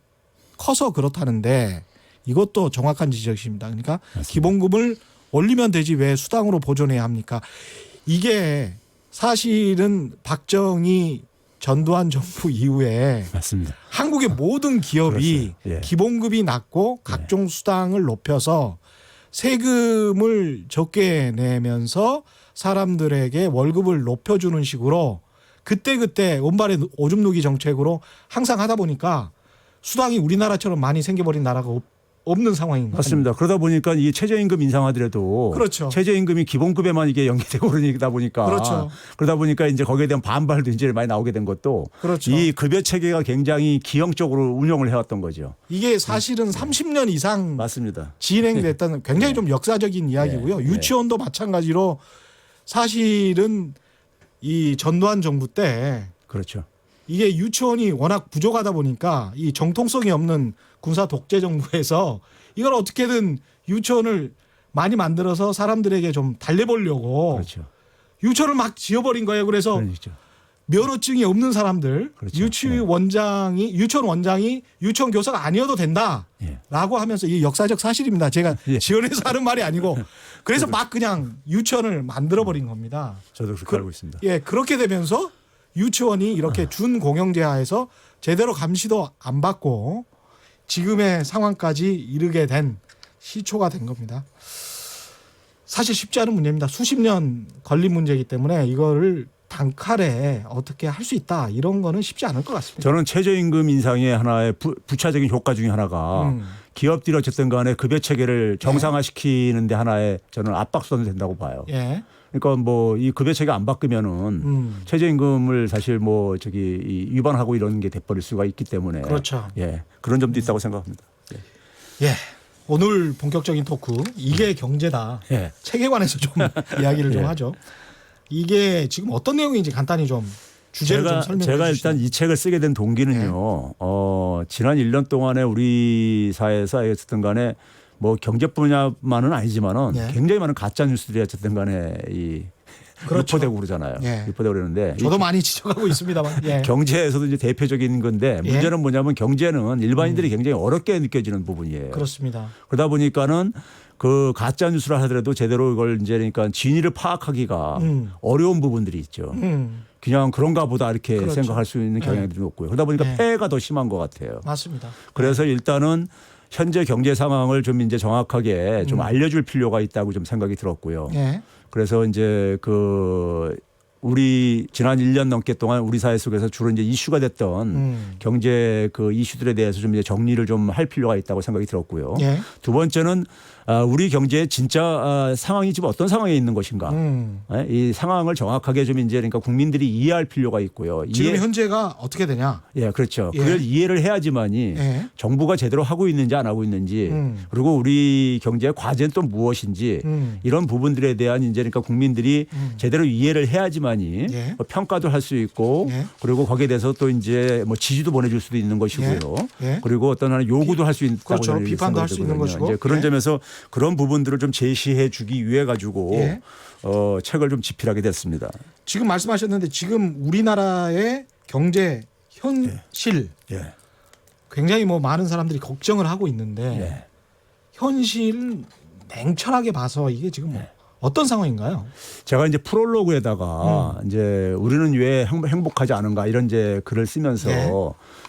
커서 그렇다는데 이것도 정확한 지적이십니다. 그러니까 맞습니다. 기본급을 올리면 되지 왜 수당으로 보존해야 합니까? 이게 사실은 박정희 전두환 정부 이후에 맞습니다. 한국의 모든 기업이 그렇죠. 예. 기본급이 낮고 각종 수당을 높여서 세금을 적게 내면서 사람들에게 월급을 높여주는 식으로 그때그때 온발의 오줌 누기 정책으로 항상 하다 보니까 수당이 우리나라처럼 많이 생겨버린 나라가 없는 상황인 거죠. 맞습니다. 그러다 보니까 이 최저임금 인상하더라도 그렇죠. 최저임금이 기본급에만 이게 연계되고 그러다 보니까 그렇죠. 그러다 보니까 이제 거기에 대한 반발도 이제 많이 나오게 된 것도 그렇죠. 이 급여 체계가 굉장히 기형적으로 운영을 해왔던 거죠. 이게 사실은 30년 이상 맞습니다. 진행됐다는 굉장히 좀 역사적인 이야기고요. 네. 유치원도 마찬가지로 사실은 이 전두환 정부 때 그렇죠. 이게 유치원이 워낙 부족하다 보니까 이 정통성이 없는 군사 독재 정부에서 이걸 어떻게든 유치원을 많이 만들어서 사람들에게 좀 달래보려고 그렇죠. 유치원을 막 지어버린 거예요. 그래서 그렇죠. 면허증이 없는 사람들 그렇죠. 유치원 원장이 유치원 교사가 아니어도 된다라고 예. 하면서 이 역사적 사실입니다. 제가 예. 지원해서 하는 말이 아니고 그래서 막 그냥 유치원을 만들어 버린 겁니다. 저도 그렇게 알고 있습니다. 예, 그렇게 되면서 유치원이 이렇게 준공영제하에서 제대로 감시도 안 받고 지금의 상황까지 이르게 된 시초가 된 겁니다. 사실 쉽지 않은 문제입니다. 수십 년 걸린 문제이기 때문에 이거를 단칼에 어떻게 할 수 있다 이런 거는 쉽지 않을 것 같습니다. 저는 최저임금 인상의 하나의 부차적인 효과 중에 하나가 기업들이 어쨌든 간에 급여 체계를 정상화시키는 데 하나의 저는 압박수단이 된다고 봐요. 예. 그러니까 뭐 이 급여 체계 안 바꾸면은 최저임금을 사실 뭐 저기 위반하고 이런 게 돼버릴 수가 있기 때문에 그렇죠. 예 그런 점도 있다고 생각합니다. 예. 오늘 본격적인 토크 이게 경제다. 예. 책에 관해서 좀 이야기를 좀 예. 하죠. 이게 지금 어떤 내용인지 간단히 좀 주제를 좀 설명해 제가 주시죠. 일단 이 책을 쓰게 된 동기는요. 지난 1년 동안에 우리 사회에서 어쨌든 간에 뭐 경제 분야만은 아니지만은 예. 굉장히 많은 가짜 뉴스들이 어쨌든 간에 이 그렇죠. 유포되고 그러잖아요. 예. 유포되고 그러는데 저도 많이 지적하고 있습니다만. 예. 경제에서도 이제 대표적인 건데 예. 문제는 뭐냐면 경제는 일반인들이 굉장히 어렵게 느껴지는 부분이에요. 그렇습니다. 그러다 보니까는 그 가짜 뉴스를 하더라도 제대로 이걸 이제 그러니까 진위를 파악하기가 어려운 부분들이 있죠. 그냥 그런가 보다 이렇게 그렇죠. 생각할 수 있는 경향이 높고요. 그러다 보니까 네. 폐해가 더 심한 것 같아요. 맞습니다. 그래서 일단은 현재 경제 상황을 좀 이제 정확하게 좀 알려줄 필요가 있다고 좀 생각이 들었고요. 예. 그래서 이제 그 우리 지난 1년 넘게 동안 우리 사회 속에서 주로 이제 이슈가 됐던 경제 그 이슈들에 대해서 좀 이제 정리를 좀 할 필요가 있다고 생각이 들었고요. 예. 두 번째는 우리 경제의 진짜 상황이 지금 어떤 상황에 있는 것인가. 예? 이 상황을 정확하게 좀 이제 그러니까 국민들이 이해할 필요가 있고요. 지금 현재가 어떻게 되냐? 예, 그렇죠. 예. 그걸 이해를 해야지만이 예. 정부가 제대로 하고 있는지 안 하고 있는지 그리고 우리 경제의 과제는 또 무엇인지 이런 부분들에 대한 이제 그러니까 국민들이 제대로 이해를 해야지만이 예. 뭐 평가도 할 수 있고 예. 그리고 거기에 대해서 또 이제 뭐 지지도 보내줄 수도 있는 것이고요. 예. 그리고 어떤 하나 요구도 할 수 있다고 그렇죠. 저는 비판도 할 수 있는 생각이 것이고. 이제 그런 예. 점에서 그런 부분들을 좀 제시해 주기 위해 가지고 예. 책을 좀 집필하게 됐습니다. 지금 말씀하셨는데 지금 우리나라의 경제 현실 예. 굉장히 뭐 많은 사람들이 걱정을 하고 있는데 예. 현실 냉철하게 봐서 이게 지금 뭐 어떤 상황인가요? 제가 이제 프롤로그에다가 이제 우리는 왜 행복하지 않은가 이런 이제 글을 쓰면서 예.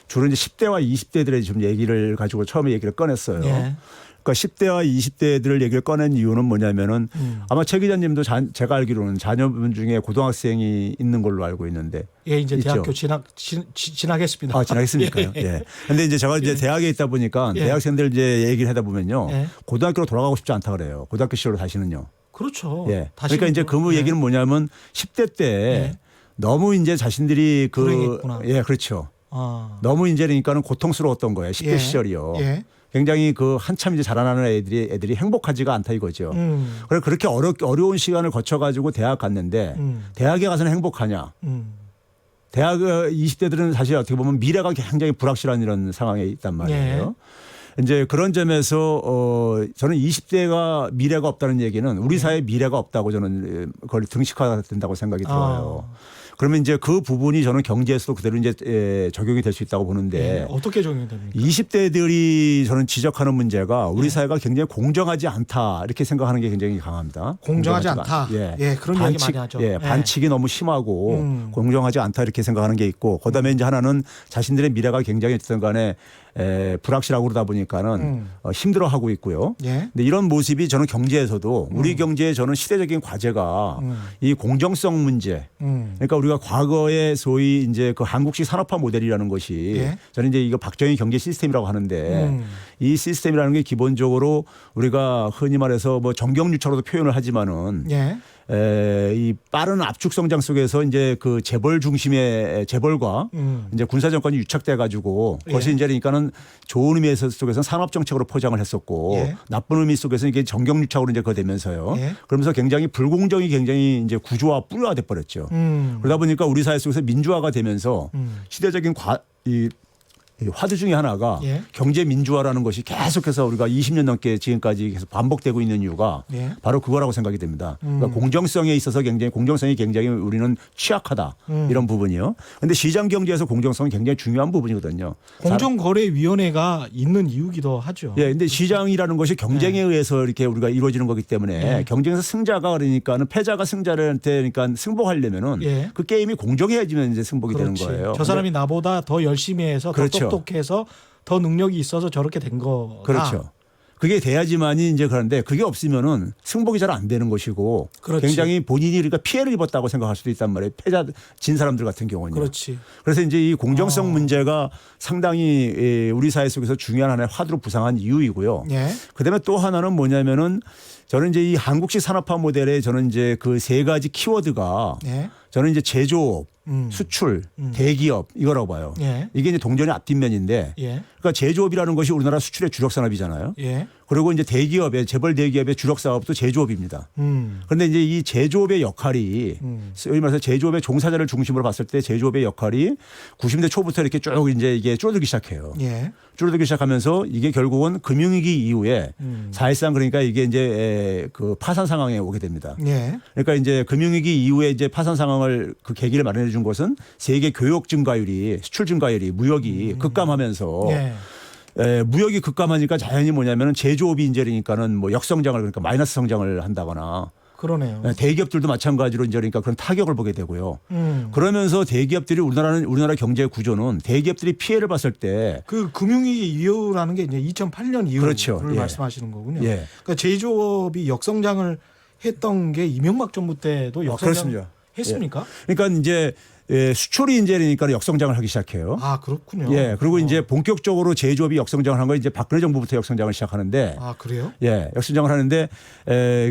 주로 이제 10대와 20대들의 좀 얘기를 가지고 처음에 얘기를 꺼냈어요. 예. 그러니까 10대와 20대들을 얘기를 꺼낸 이유는 뭐냐면은 아마 최 기자님도 제가 알기로는 자녀분 중에 고등학생이 있는 걸로 알고 있는데. 예, 이제 있죠? 대학교 진학했습니다. 아, 지나겠습니까요? 예. 예. 근데 이제 제가 이제 대학에 있다 보니까 예. 대학생들 이제 얘기를 하다 보면요. 예. 고등학교로 돌아가고 싶지 않다 그래요. 고등학교 시절로 다시는요. 그렇죠. 예. 다시 그러니까 이제 그 얘기는 뭐냐면 10대 때 너무 이제 자신들이 불행했구나. 예, 그렇죠. 아. 너무 이제 그러니까는 고통스러웠던 거예요. 10대 예. 시절이요. 예. 굉장히 그 한참 이제 자라나는 애들이 행복하지가 않다 이거죠. 그래서 그렇게 어려운 시간을 거쳐가지고 대학 갔는데 대학에 가서는 행복하냐? 대학 20대들은 사실 어떻게 보면 미래가 굉장히 불확실한 이런 상황에 있단 말이에요. 이제 그런 점에서 저는 20대가 미래가 없다는 얘기는 우리 사회에 미래가 없다고 저는 그걸 등식화된다고 생각이 들어요. 그러면 이제 그 부분이 저는 경제에서도 그대로 이제 적용이 될 수 있다고 보는데 예. 어떻게 적용이 됩니까? 20대들이 저는 지적하는 문제가 우리 사회가 굉장히 공정하지 않다 이렇게 생각하는 게 굉장히 강합니다. 공정하지 않다. 예. 예, 그런 얘기 많이 하죠. 예, 반칙이 너무 심하고 공정하지 않다 이렇게 생각하는 게 있고 그다음에 이제 하나는 자신들의 미래가 굉장히 어쨌든 간에 불확실하고 그러다 보니까는 힘들어하고 있고요. 예. 근데 이런 모습이 저는 경제에서도 우리 경제의 저는 시대적인 과제가 이 공정성 문제. 그러니까 우리가 과거에 소위 이제 그 한국식 산업화 모델이라는 것이 예. 저는 이제 이거 박정희 경제 시스템이라고 하는데 이 시스템이라는 게 기본적으로 우리가 흔히 말해서 뭐 정경유착으로도 표현을 하지만은 예. 이 빠른 압축 성장 속에서 이제 그 재벌 중심의 재벌과 이제 군사 정권이 유착돼 가지고 그것이 예. 이제 그러니까는 좋은 의미 속에서는 산업 정책으로 포장을 했었고 예. 나쁜 나쁜 의미 속에서는 이게 정경 유착으로 이제 그거 되면서요. 예. 그러면서 굉장히 불공정이 굉장히 이제 구조화 뿌리화 돼 버렸죠. 그러다 보니까 우리 사회 속에서 민주화가 되면서 시대적인 이 화두 중에 하나가 예. 경제 민주화라는 것이 계속해서 우리가 20년 넘게 지금까지 계속 반복되고 있는 이유가 예. 바로 그거라고 생각이 됩니다. 그러니까 공정성에 있어서 공정성이 굉장히 우리는 취약하다 이런 부분이요. 그런데 시장 경제에서 공정성이 굉장히 중요한 부분이거든요. 공정거래위원회가 있는 이유기도 하죠. 예, 근데 시장이라는 것이 경쟁에 의해서 이렇게 우리가 이루어지는 거기 때문에 경쟁에서 승자가 그러니까는 패자가 승자한테 그러니까 승복하려면은 예. 그 게임이 공정해야지만 이제 승복이 그렇지. 되는 거예요. 저 사람이 나보다 더 열심히 해서 그렇죠. 더 똑똑해서 더 능력이 있어서 저렇게 된 거다. 그렇죠. 그게 돼야지만이 이제 그런데 그게 없으면은 승복이 잘 안 되는 것이고 그렇지. 굉장히 본인이 그러니까 피해를 입었다고 생각할 수도 있단 말이에요. 패자 진 사람들 같은 경우는. 그렇지. 그래서 이제 이 공정성 문제가 상당히 우리 사회 속에서 중요한 하나의 화두로 부상한 이유이고요. 예. 그다음에 또 하나는 뭐냐면은 저는 이제 이 한국식 산업화 모델에 저는 이제 그 세 가지 키워드가 예. 저는 이제 제조업, 수출, 대기업 이거라고 봐요. 예. 이게 이제 동전의 앞뒷면인데 예. 그러니까 제조업이라는 것이 우리나라 수출의 주력 산업이잖아요. 예. 그리고 이제 대기업의 재벌 대기업의 주력 사업도 제조업입니다. 그런데 이제 이 제조업의 역할이 소위 말해서 제조업의 종사자를 중심으로 봤을 때 제조업의 역할이 90년대 초부터 이렇게 쭉 이제 이게 줄어들기 시작해요. 예. 줄어들기 시작하면서 이게 결국은 금융위기 이후에 사실상 그러니까 이게 이제 그 파산 상황에 오게 됩니다. 예. 그러니까 이제 금융위기 이후에 이제 파산 상황을 그 계기를 마련해 준 것은 세계 교역 증가율이 수출 증가율이 무역이 급감하면서 예. 무역이 급감하니까 자연히 뭐냐면은 제조업이 이제 그러니까는 뭐 역성장을 그러니까 마이너스 성장을 한다거나 그러네요. 대기업들도 마찬가지로 이제 그러니까 그런 타격을 보게 되고요. 그러면서 대기업들이 우리나라 경제 구조는 대기업들이 피해를 봤을 때 그 금융위기 이후라는 게 이제 2008년 이후를 그렇죠. 예. 말씀하시는 거군요. 예. 그러니까 제조업이 역성장을 했던 게 이명박 정부 때도 역성장 그렇습니다. 했습니까? 그러니까 이제 수출이 이제 그러니까 역성장을 하기 시작해요. 아, 그렇군요. 예. 그리고 이제 본격적으로 제조업이 역성장을 한 건 이제 박근혜 정부부터 역성장을 시작하는데 아, 그래요? 예, 역성장을 하는데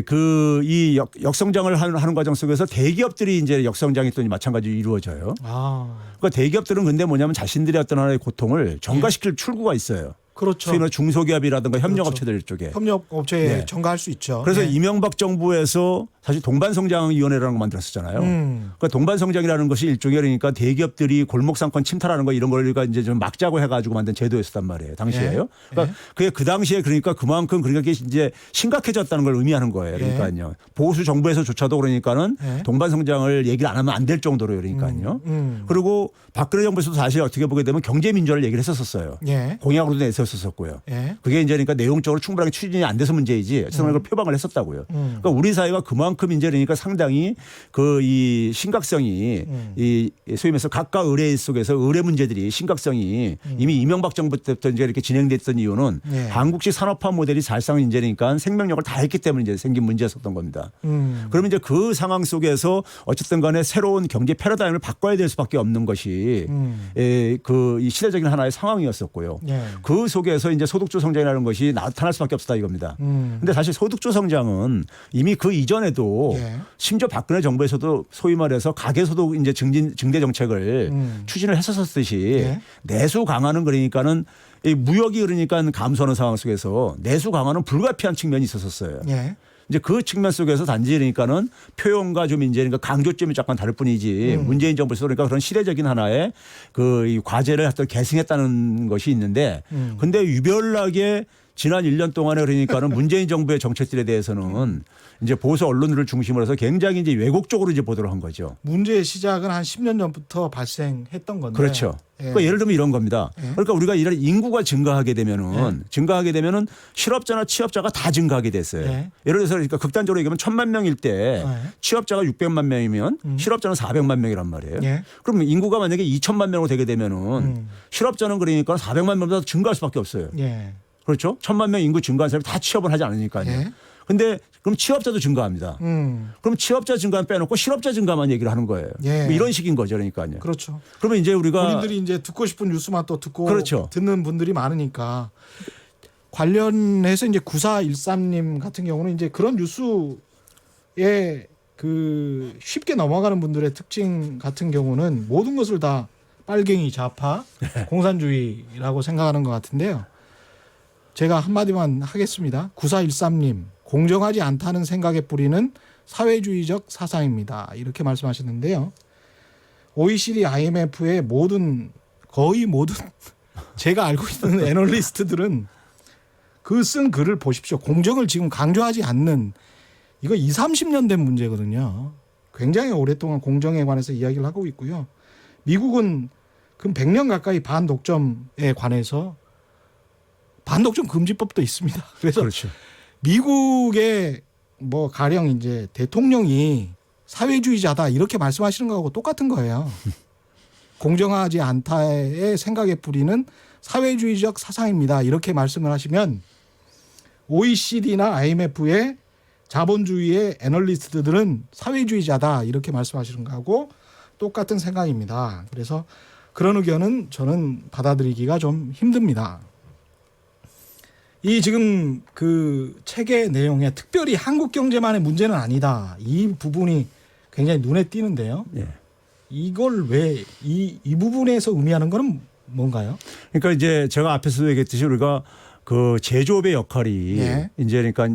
그 이 역성장을 하는 과정 속에서 대기업들이 이제 역성장이 또 마찬가지로 이루어져요. 아, 그러니까 대기업들은 근데 뭐냐면 자신들의 어떤 하나의 고통을 전가시킬 출구가 있어요. 그렇죠. 소위 말해 중소기업이라든가 그렇죠. 협력업체들 쪽에. 협력업체에 예. 전가할 수 있죠. 그래서 예. 이명박 정부에서 사실 동반성장위원회라는 거 만들었었잖아요. 그러니까 동반성장이라는 것이 일종의 그러니까 대기업들이 골목상권 침탈하는 거 이런 걸 우리가 이제 좀 막자고 해가지고 만든 제도였었단 말이에요. 당시에요. 그러니까 그게 그 당시에 그러니까 그만큼 그러니까 이제 심각해졌다는 걸 의미하는 거예요. 그러니까요. 보수 정부에서조차도 그러니까는 동반성장을 얘기를 안 하면 안 될 정도로 그러니까요. 그리고 박근혜 정부에서도 사실 어떻게 보게 되면 경제민주화를 얘기를 했었어요. 예. 공약으로도 있었었고요. 예. 그게 이제 그러니까 내용적으로 충분하게 추진이 안 돼서 문제이지 어쨌든 그걸 표방을 했었다고요. 그러니까 우리 사회가 그만큼 이제 그러니까 상당히 그 이 심각성이 이 소위 말해서 각각 의뢰 속에서 의뢰 문제들이 심각성이 이미 이명박 정부 때부터 이제 이렇게 진행됐던 이유는 예. 한국식 산업화 모델이 사실상 이제 그러니까 생명력을 다했기 때문에 이제 생긴 문제였었던 겁니다. 그러면 이제 그 상황 속에서 어쨌든 간에 새로운 경제 패러다임을 바꿔야 될 수밖에 없는 것이 그 이 시대적인 하나의 상황이었었고요. 예. 그 속에서 이제 소득주 성장이라는 것이 나타날 수밖에 없었다 이겁니다. 근데 사실 소득주 성장은 이미 그 이전에도 예. 심지어 박근혜 정부에서도 소위 말해서 가계소득 이제 증대 정책을 추진을 했었듯이 예. 내수 강화는 그러니까는 이 무역이 그러니까 감소하는 상황 속에서 내수 강화는 불가피한 측면이 있었어요. 예. 이제 그 측면 속에서 단지 그러니까는 표현과 좀 이제 그러니까 강조점이 약간 다를 뿐이지 문재인 정부에서 그러니까 그런 시대적인 하나의 그 이 과제를 하여튼 계승했다는 것이 있는데 근데 유별나게 지난 1년 동안에 그러니까는 문재인 정부의 정책들에 대해서는 이제 보수 언론들을 중심으로 해서 굉장히 이제 왜곡적으로 이제 보도를 한 거죠. 문제의 시작은 한 10년 전부터 발생했던 건데. 그렇죠. 예. 그러니까 예를 들면 이런 겁니다. 예. 그러니까 우리가 이런 인구가 증가하게 되면은 실업자나 취업자가 다 증가하게 됐어요. 예. 예를 들어서 그러니까 극단적으로 얘기하면 1,000만 명일 때 예. 취업자가 600만 명이면 실업자는 400만 명이란 말이에요. 예. 그럼 인구가 만약에 2,000만 명으로 되게 되면은 실업자는 그러니까 400만 명보다 증가할 수밖에 없어요. 예. 그렇죠? 1,000만 명 인구 증가한 사람이 다 취업을 하지 않으니까요. 예. 근데 그럼 취업자도 증가합니다. 그럼 취업자 증가는 빼놓고 실업자 증가만 얘기를 하는 거예요. 예. 뭐 이런 식인 거죠, 그러니까요. 그렇죠. 그러면 이제 우리가 본인들이 이제 듣고 싶은 뉴스만 또 듣고 그렇죠. 듣는 분들이 많으니까 관련해서 이제 9413님 같은 경우는 이제 그런 뉴스에 그 쉽게 넘어가는 분들의 특징 같은 경우는 모든 것을 다 빨갱이 좌파 공산주의라고 생각하는 것 같은데요. 제가 한마디만 하겠습니다. 9413님 공정하지 않다는 생각에 뿌리는 사회주의적 사상입니다. 이렇게 말씀하셨는데요. OECD, IMF의 거의 모든 제가 알고 있는 애널리스트들은 그 쓴 글을 보십시오. 공정을 지금 강조하지 않는 이거 20, 30년 된 문제거든요. 굉장히 오랫동안 공정에 관해서 이야기를 하고 있고요. 미국은 그 100년 가까이 반독점에 관해서 반독점 금지법도 있습니다. 그래서 그렇죠. 미국의 뭐 가령 이제 대통령이 사회주의자다 이렇게 말씀하시는 거하고 똑같은 거예요. 공정하지 않다의 생각에 뿌리는 사회주의적 사상입니다. 이렇게 말씀을 하시면 OECD나 IMF의 자본주의의 애널리스트들은 사회주의자다 이렇게 말씀하시는 거하고 똑같은 생각입니다. 그래서 그런 의견은 저는 받아들이기가 좀 힘듭니다. 이 지금 그 책의 내용에 특별히 한국 경제만의 문제는 아니다. 이 부분이 굉장히 눈에 띄는데요. 예. 이걸 왜 이 부분에서 의미하는 거는 뭔가요? 그러니까 이제 제가 앞에서도 얘기했듯이 우리가 그 제조업의 역할이 예. 이제 그러니까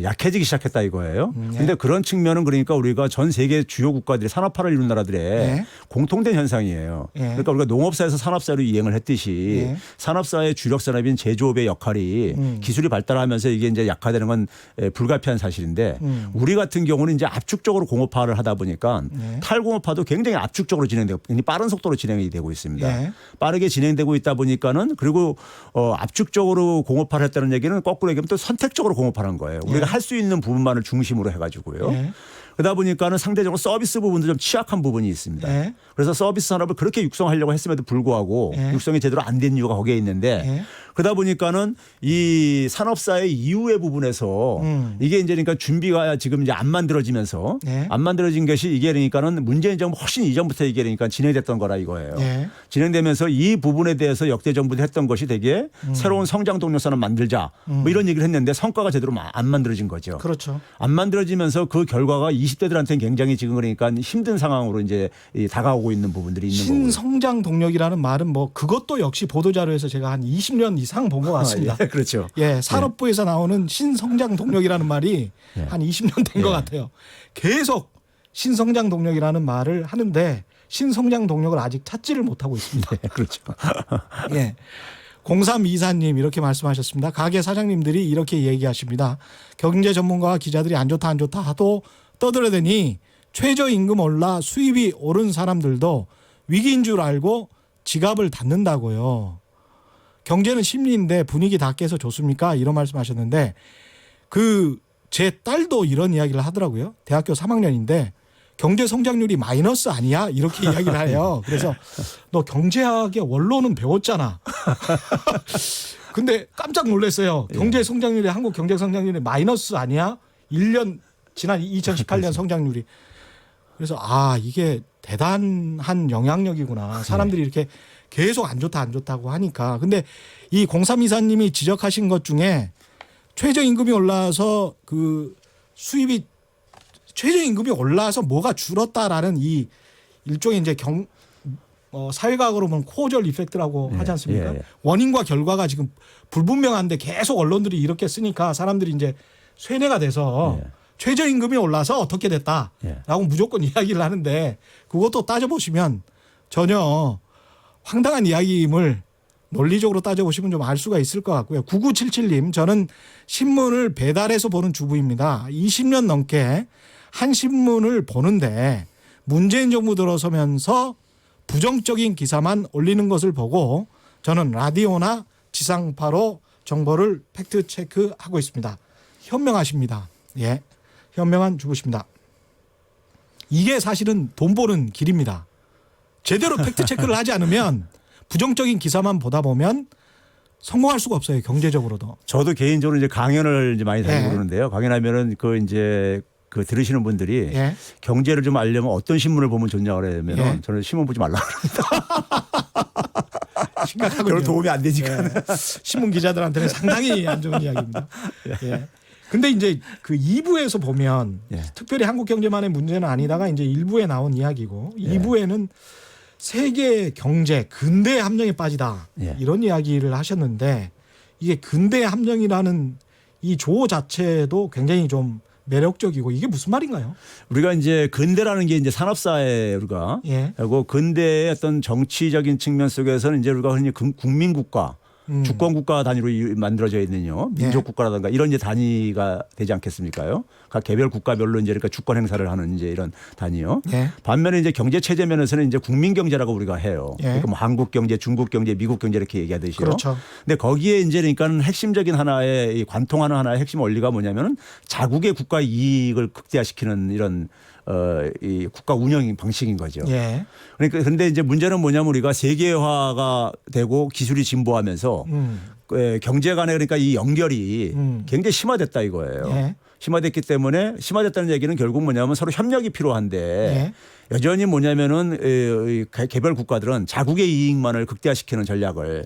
약해지기 시작했다 이거예요. 예. 근데 그런 측면은 그러니까 우리가 전 세계 주요 국가들이 산업화를 이룬 나라들의 예. 공통된 현상이에요. 예. 그러니까 우리가 농업사에서 산업사로 이행을 했듯이 예. 산업사의 주력 산업인 제조업의 역할이 기술이 발달하면서 이게 이제 약화되는 건 불가피한 사실인데 우리 같은 경우는 이제 압축적으로 공업화를 하다 보니까 예. 탈공업화도 굉장히 압축적으로 진행되고 굉장히 빠른 속도로 진행이 되고 있습니다. 예. 빠르게 진행되고 있다 보니까는 그리고 압축적으로 공업화를 했다는 얘기는 거꾸로 얘기하면 또 선택적으로 공업화한 거예요. 우리가 할 수 있는 부분만을 중심으로 해가지고요. 예. 그러다 보니까는 상대적으로 서비스 부분도 좀 취약한 부분이 있습니다. 예. 그래서 서비스 산업을 그렇게 육성하려고 했음에도 불구하고 예. 육성이 제대로 안 된 이유가 거기에 있는데 예. 그러다 보니까는 이 산업사의 이후의 부분에서 이게 이제 그러니까 준비가 지금 이제 안 만들어지면서 예. 안 만들어진 것이 이게 그러니까는 문재인 정부 훨씬 이전부터 이게 그러니까 진행됐던 거라 이거예요. 예. 진행되면서 이 부분에 대해서 역대 정부들이 했던 것이 되게 새로운 성장 동력선을 만들자 뭐 이런 얘기를 했는데 성과가 제대로 안 만들어진 거죠. 그렇죠. 안 만들어지면서 그 결과가 20대들한테는 굉장히 지금 그러니까 힘든 상황으로 이제 다가오고 있는 부분들이 있는 거고요. 신성장 동력이라는 말은 뭐 그것도 역시 보도자료에서 제가 한 20년 이상 본 것 같습니다. 예, 그렇죠. 예, 산업부에서 나오는 신성장 동력이라는 말이 한 20년 된 것 같아요. 계속 신성장 동력이라는 말을 하는데 신성장 동력을 아직 찾지를 못하고 있습니다. 그렇죠. 예. 0324님 이렇게 말씀하셨습니다. 가게 사장님들이 이렇게 얘기하십니다. 경제 전문가와 기자들이 안 좋다 하도 떠들어대니 최저임금 올라 수입이 오른 사람들도 위기인 줄 알고 지갑을 닫는다고요. 경제는 심리인데 분위기 다 깨서 좋습니까? 이런 말씀하셨는데 제 딸도 이런 이야기를 하더라고요. 대학교 3학년인데 경제 성장률이 마이너스 아니야? 이렇게 이야기를 해요. 그래서 너 경제학의 원론은 배웠잖아. 근데 깜짝 놀랐어요. 경제 성장률이 한국 경제 성장률이 마이너스 아니야? 1년 지난 2018년 성장률이. 그래서 이게 대단한 영향력이구나. 사람들이 이렇게 계속 안 좋다고 하니까. 근데 이 0324님이 지적하신 것 중에 최저임금이 올라서 수입이 최저임금이 올라서 뭐가 줄었다라는 이 일종의 이제 사회과학으로 보면 코어절 이펙트라고 하지 않습니까? 원인과 결과가 지금 불분명한데 계속 언론들이 이렇게 쓰니까 사람들이 이제 쇠뇌가 돼서 최저임금이 올라서 어떻게 됐다라고 무조건 이야기를 하는데 그것도 따져보시면 전혀 황당한 이야기임을 논리적으로 따져보시면 좀 알 수가 있을 것 같고요. 9977님, 저는 신문을 배달해서 보는 주부입니다. 20년 넘게 한 신문을 보는데 문재인 정부 들어서면서 부정적인 기사만 올리는 것을 보고 저는 라디오나 지상파로 정보를 팩트 체크하고 있습니다. 현명하십니다. 예, 현명한 주부십니다. 이게 사실은 돈 버는 길입니다. 제대로 팩트 체크를 하지 않으면 부정적인 기사만 보다 보면 성공할 수가 없어요. 경제적으로도. 저도 개인적으로 이제 강연을 이제 많이 다니고 그러는데요. 강연하면은 들으시는 분들이 경제를 좀 알려면 어떤 신문을 보면 좋냐 그러면 저는 신문 보지 말라 그럽니다. 심각하군요. 별로 도움이 안 되니까. 신문 기자들한테는 상당히 안 좋은 이야기입니다. 근데 이제 2부에서 보면 특별히 한국 경제만의 문제는 아니다가 이제 1부에 나온 이야기고 2부에는 세계 경제 근대 함정에 빠지다 이런 이야기를 하셨는데 이게 근대 함정이라는 이 조어 자체도 굉장히 좀 매력적이고 이게 무슨 말인가요? 우리가 이제 근대라는 게 이제 산업사회 우리가 그리고 근대의 어떤 정치적인 측면 속에서는 이제 우리가 흔히 국민국가 주권국가 단위로 만들어져 있는요. 민족국가라든가 이런 이제 단위가 되지 않겠습니까요? 각 개별 국가별로 이제 그러니까 주권 행사를 하는 이제 이런 단위요. 반면에 이제 경제 체제 면에서는 이제 국민 경제라고 우리가 해요. 그러니까 뭐 한국 경제, 중국 경제, 미국 경제 이렇게 얘기하듯이요. 그렇죠. 근데 거기에 이제 그러니까는 핵심적인 하나의 관통하는 하나의 핵심 원리가 뭐냐면은 자국의 국가 이익을 극대화시키는 이런 이 국가 운영 방식인 거죠. 그러니까 근데 이제 문제는 뭐냐면 우리가 세계화가 되고 기술이 진보하면서 경제 간의 그러니까 이 연결이 굉장히 심화됐다 이거예요. 심화됐기 때문에 심화됐다는 얘기는 결국 뭐냐면 서로 협력이 필요한데 여전히 뭐냐면은 개별 국가들은 자국의 이익만을 극대화시키는 전략을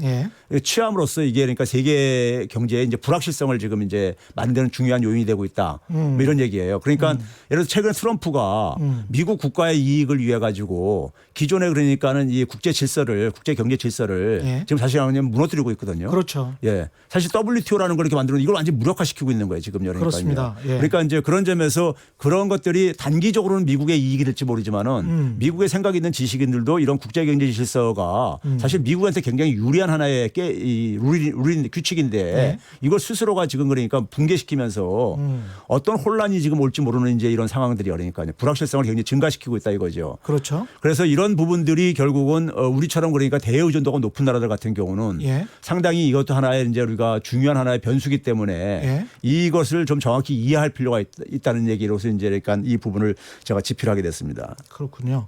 취함으로써 이게 그러니까 세계 경제의 이제 불확실성을 지금 이제 만드는 중요한 요인이 되고 있다. 뭐 이런 얘기예요. 그러니까 예를 들어서 최근에 트럼프가 미국 국가의 이익을 위해 가지고 기존에 그러니까는 이 국제 질서를 국제 경제 질서를 지금 사실 무너뜨리고 있거든요. 그렇죠. 사실 WTO라는 걸 이렇게 만들어 이걸 완전 히 무력화시키고 있는 거예요. 지금 그러니까요. 그렇습니다. 그러니까 이제 그런 점에서 그런 것들이 단기적으로는 미국의 이익이 될지 모르지만은 미국에 생각이 있는 지식인들도 이런 국제 경제 질서가 사실 미국한테 굉장히 유리한 하나의 룰인 규칙인데 이걸 스스로가 지금 그러니까 붕괴시키면서 어떤 혼란이 지금 올지 모르는 이제 이런 상황들이 그러니까요. 불확실성을 굉장히 증가시키고 있다 이거죠. 그렇죠. 그래서 이런 부분들이 결국은 우리처럼 그러니까 대의존도가 높은 나라들 같은 경우는 상당히 이것도 하나의 이제 우리가 중요한 하나의 변수기 때문에 이것을 좀 정확히 이해할 필요가 있다는 얘기로서 이제 그러니까 이 부분을 제가 집필하게 됐습니다. 그렇군요.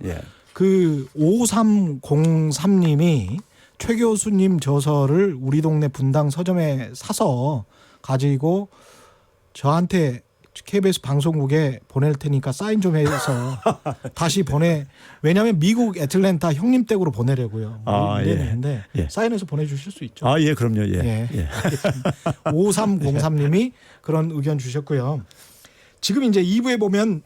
5303님이 최 교수님 저서를 우리 동네 분당 서점에 사서 가지고 저한테 KBS 방송국에 보낼 테니까 사인 좀 해서 다시 왜냐하면 미국 애틀랜타 형님 댁으로 보내려고요. 이랬는데 사인해서 보내주실 수 있죠. 그럼요. 5303님이 그런 의견 주셨고요. 지금 이제 2부에 보면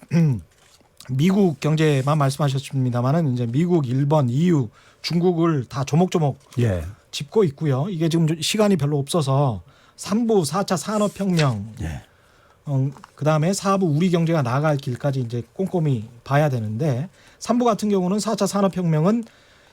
미국 경제만 말씀하셨습니다만은 이제 미국, 일본, EU, 중국을 다 조목조목 짚고 있고요. 이게 지금 시간이 별로 없어서 3부 4차 산업혁명 그다음에 4부 우리 경제가 나아갈 길까지 이제 꼼꼼히 봐야 되는데 3부 같은 경우는 4차 산업혁명은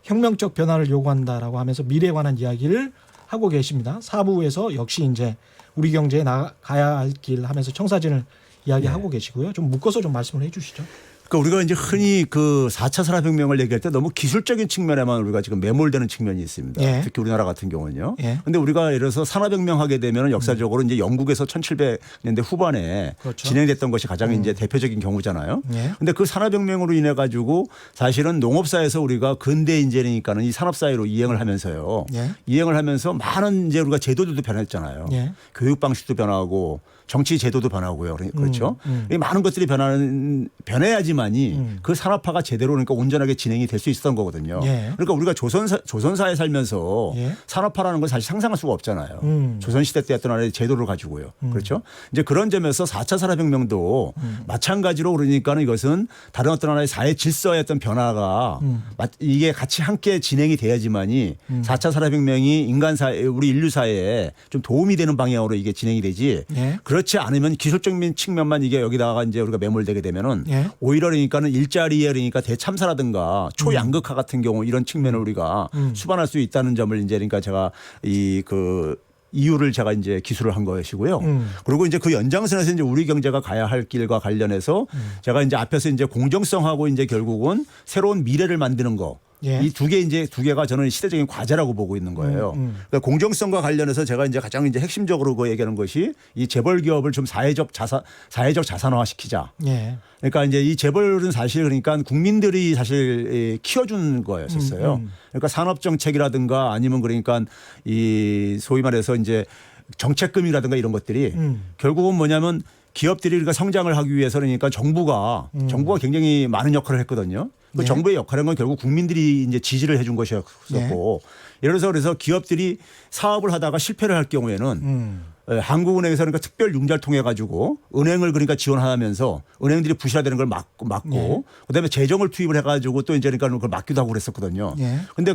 혁명적 변화를 요구한다라고 하면서 미래에 관한 이야기를 하고 계십니다. 4부에서 역시 이제 우리 경제에 나가야 할 길 하면서 청사진을 이야기하고 계시고요. 좀 묶어서 좀 말씀을 해 주시죠. 그러니까 우리가 이제 흔히 그 4차 산업혁명을 얘기할 때 너무 기술적인 측면에만 우리가 지금 매몰되는 측면이 있습니다. 예. 특히 우리나라 같은 경우는요. 예. 근데 우리가 예를 들어서 산업혁명 하게 되면 역사적으로 이제 영국에서 1700년대 후반에 그렇죠. 진행됐던 것이 가장 이제 대표적인 경우잖아요. 예. 근데 그 산업혁명으로 인해 가지고 사실은 농업사에서 우리가 근대 인재니까는 이 산업사회로 이행을 하면서요. 예. 이행을 하면서 많은 이제 우리가 제도들도 변했잖아요. 예. 교육 방식도 변하고 정치 제도도 변하고요. 그렇죠. 이 많은 것들이 변해야지만이 그 산업화가 제대로 그러니까 온전하게 진행이 될 수 있었던 거거든요. 예. 그러니까 우리가 조선사에 살면서 예. 산업화라는 건 사실 상상할 수가 없잖아요. 조선시대 때 어떤 하나의 제도를 가지고요. 그렇죠. 이제 그런 점에서 4차 산업혁명도 마찬가지로 그러니까는 이것은 다른 어떤 하나의 사회 질서의 어떤 변화가 이게 같이 함께 진행이 돼야지만이 4차 산업혁명이 인간사회, 우리 인류사회에 좀 도움이 되는 방향으로 이게 진행이 되지. 예. 그렇지 않으면 기술적인 측면만 이게 여기다가 이제 우리가 매몰되게 되면은 예. 오히려 그러니까는 일자리에 그러니까 대참사라든가 초양극화 같은 경우 이런 측면을 우리가 수반할 수 있다는 점을 이제 그러니까 제가 이유를 제가 이제 기술을 한 것이고요. 그리고 이제 그 연장선에서 이제 우리 경제가 가야 할 길과 관련해서 제가 이제 앞에서 이제 공정성하고 이제 결국은 새로운 미래를 만드는 거. 예. 이 두 개가 저는 시대적인 과제라고 보고 있는 거예요. 그러니까 공정성과 관련해서 제가 이제 가장 이제 핵심적으로 그 얘기하는 것이 이 재벌 기업을 좀 사회적 자산화 시키자. 예. 그러니까 이제 이 재벌은 사실 그러니까 국민들이 사실 키워준 거였었어요. 그러니까 산업 정책이라든가 아니면 그러니까 이 소위 말해서 이제 정책금이라든가 이런 것들이 결국은 뭐냐면 기업들이 그러니까 성장을 하기 위해서 그러니까 정부가 굉장히 많은 역할을 했거든요. 그 네. 정부의 역할은 건 결국 국민들이 이제 지지를 해준 것이었고 예를 들어서 그래서 기업들이 사업을 하다가 실패를 할 경우에는 한국은행에서 그러니까 특별 융자를 통해 가지고 은행을 그러니까 지원하면서 은행들이 부실화되는 걸 막고 그다음에 재정을 투입을 해가지고 또 이제 그러니까 그걸 막기도 하고 그랬었거든요.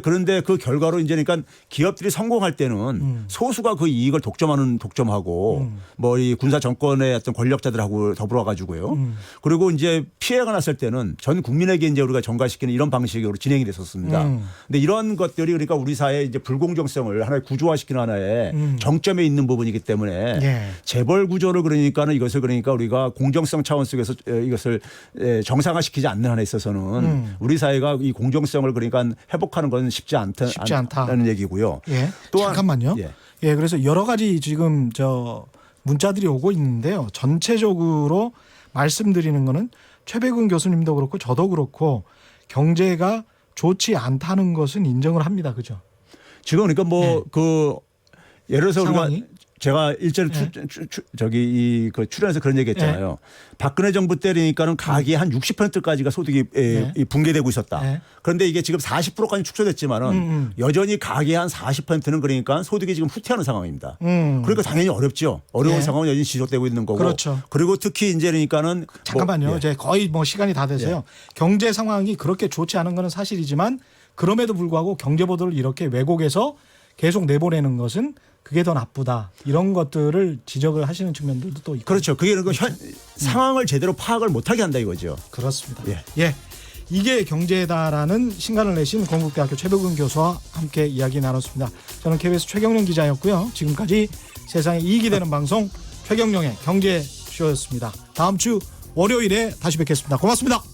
그런데 그 결과로 이제 그러니까 기업들이 성공할 때는 소수가 그 이익을 독점하고 뭐 이 군사 정권의 어떤 권력자들하고 더불어 가지고요. 그리고 이제 피해가 났을 때는 전 국민에게 이제 우리가 전가시키는 이런 방식으로 진행이 됐었습니다. 근데 이런 것들이 그러니까 우리 사회의 이제 불공정성을 하나의 구조화시키는 하나의 정점에 있는 부분이기 때문에 예. 재벌 구조를 그러니까는 이것을 그러니까 우리가 공정성 차원 속에서 이것을 정상화시키지 않는 한에 있어서는 우리 사회가 이 공정성을 그러니까 회복하는 건 쉽지 않다는 얘기고요. 예. 또한 잠깐만요. 예. 예, 그래서 여러 가지 지금 문자들이 오고 있는데요. 전체적으로 말씀드리는 거는 최백운 교수님도 그렇고 저도 그렇고 경제가 좋지 않다는 것은 인정을 합니다. 그죠? 지금 그러니까 예를 들어서 상황이? 우리가 제가 일전에 그 출연해서 그런 얘기 했잖아요. 박근혜 정부 때리니까는 가계의 한 60%까지가 소득이 붕괴되고 있었다. 그런데 이게 지금 40%까지 축소됐지만은 여전히 가계의 한 40%는 그러니까 소득이 지금 후퇴하는 상황입니다. 그러니까 당연히 어렵죠. 어려운 상황은 여전히 지속되고 있는 거고. 그렇죠. 그리고 특히 이제 그러니까는 잠깐만요. 이제 거의 시간이 다 돼서요. 경제 상황이 그렇게 좋지 않은 건 사실이지만 그럼에도 불구하고 경제 보도를 이렇게 왜곡해서 계속 내보내는 것은 그게 더 나쁘다. 이런 것들을 지적을 하시는 측면들도 또 있고. 그렇죠. 그게 상황을 제대로 파악을 못하게 한다 이거죠. 그렇습니다. 예. 이게 경제다라는 신간을 내신 건국대학교 최백운 교수와 함께 이야기 나눴습니다. 저는 KBS 최경영 기자였고요. 지금까지 세상에 이익이 되는 방송 최경영의 경제쇼였습니다. 다음 주 월요일에 다시 뵙겠습니다. 고맙습니다.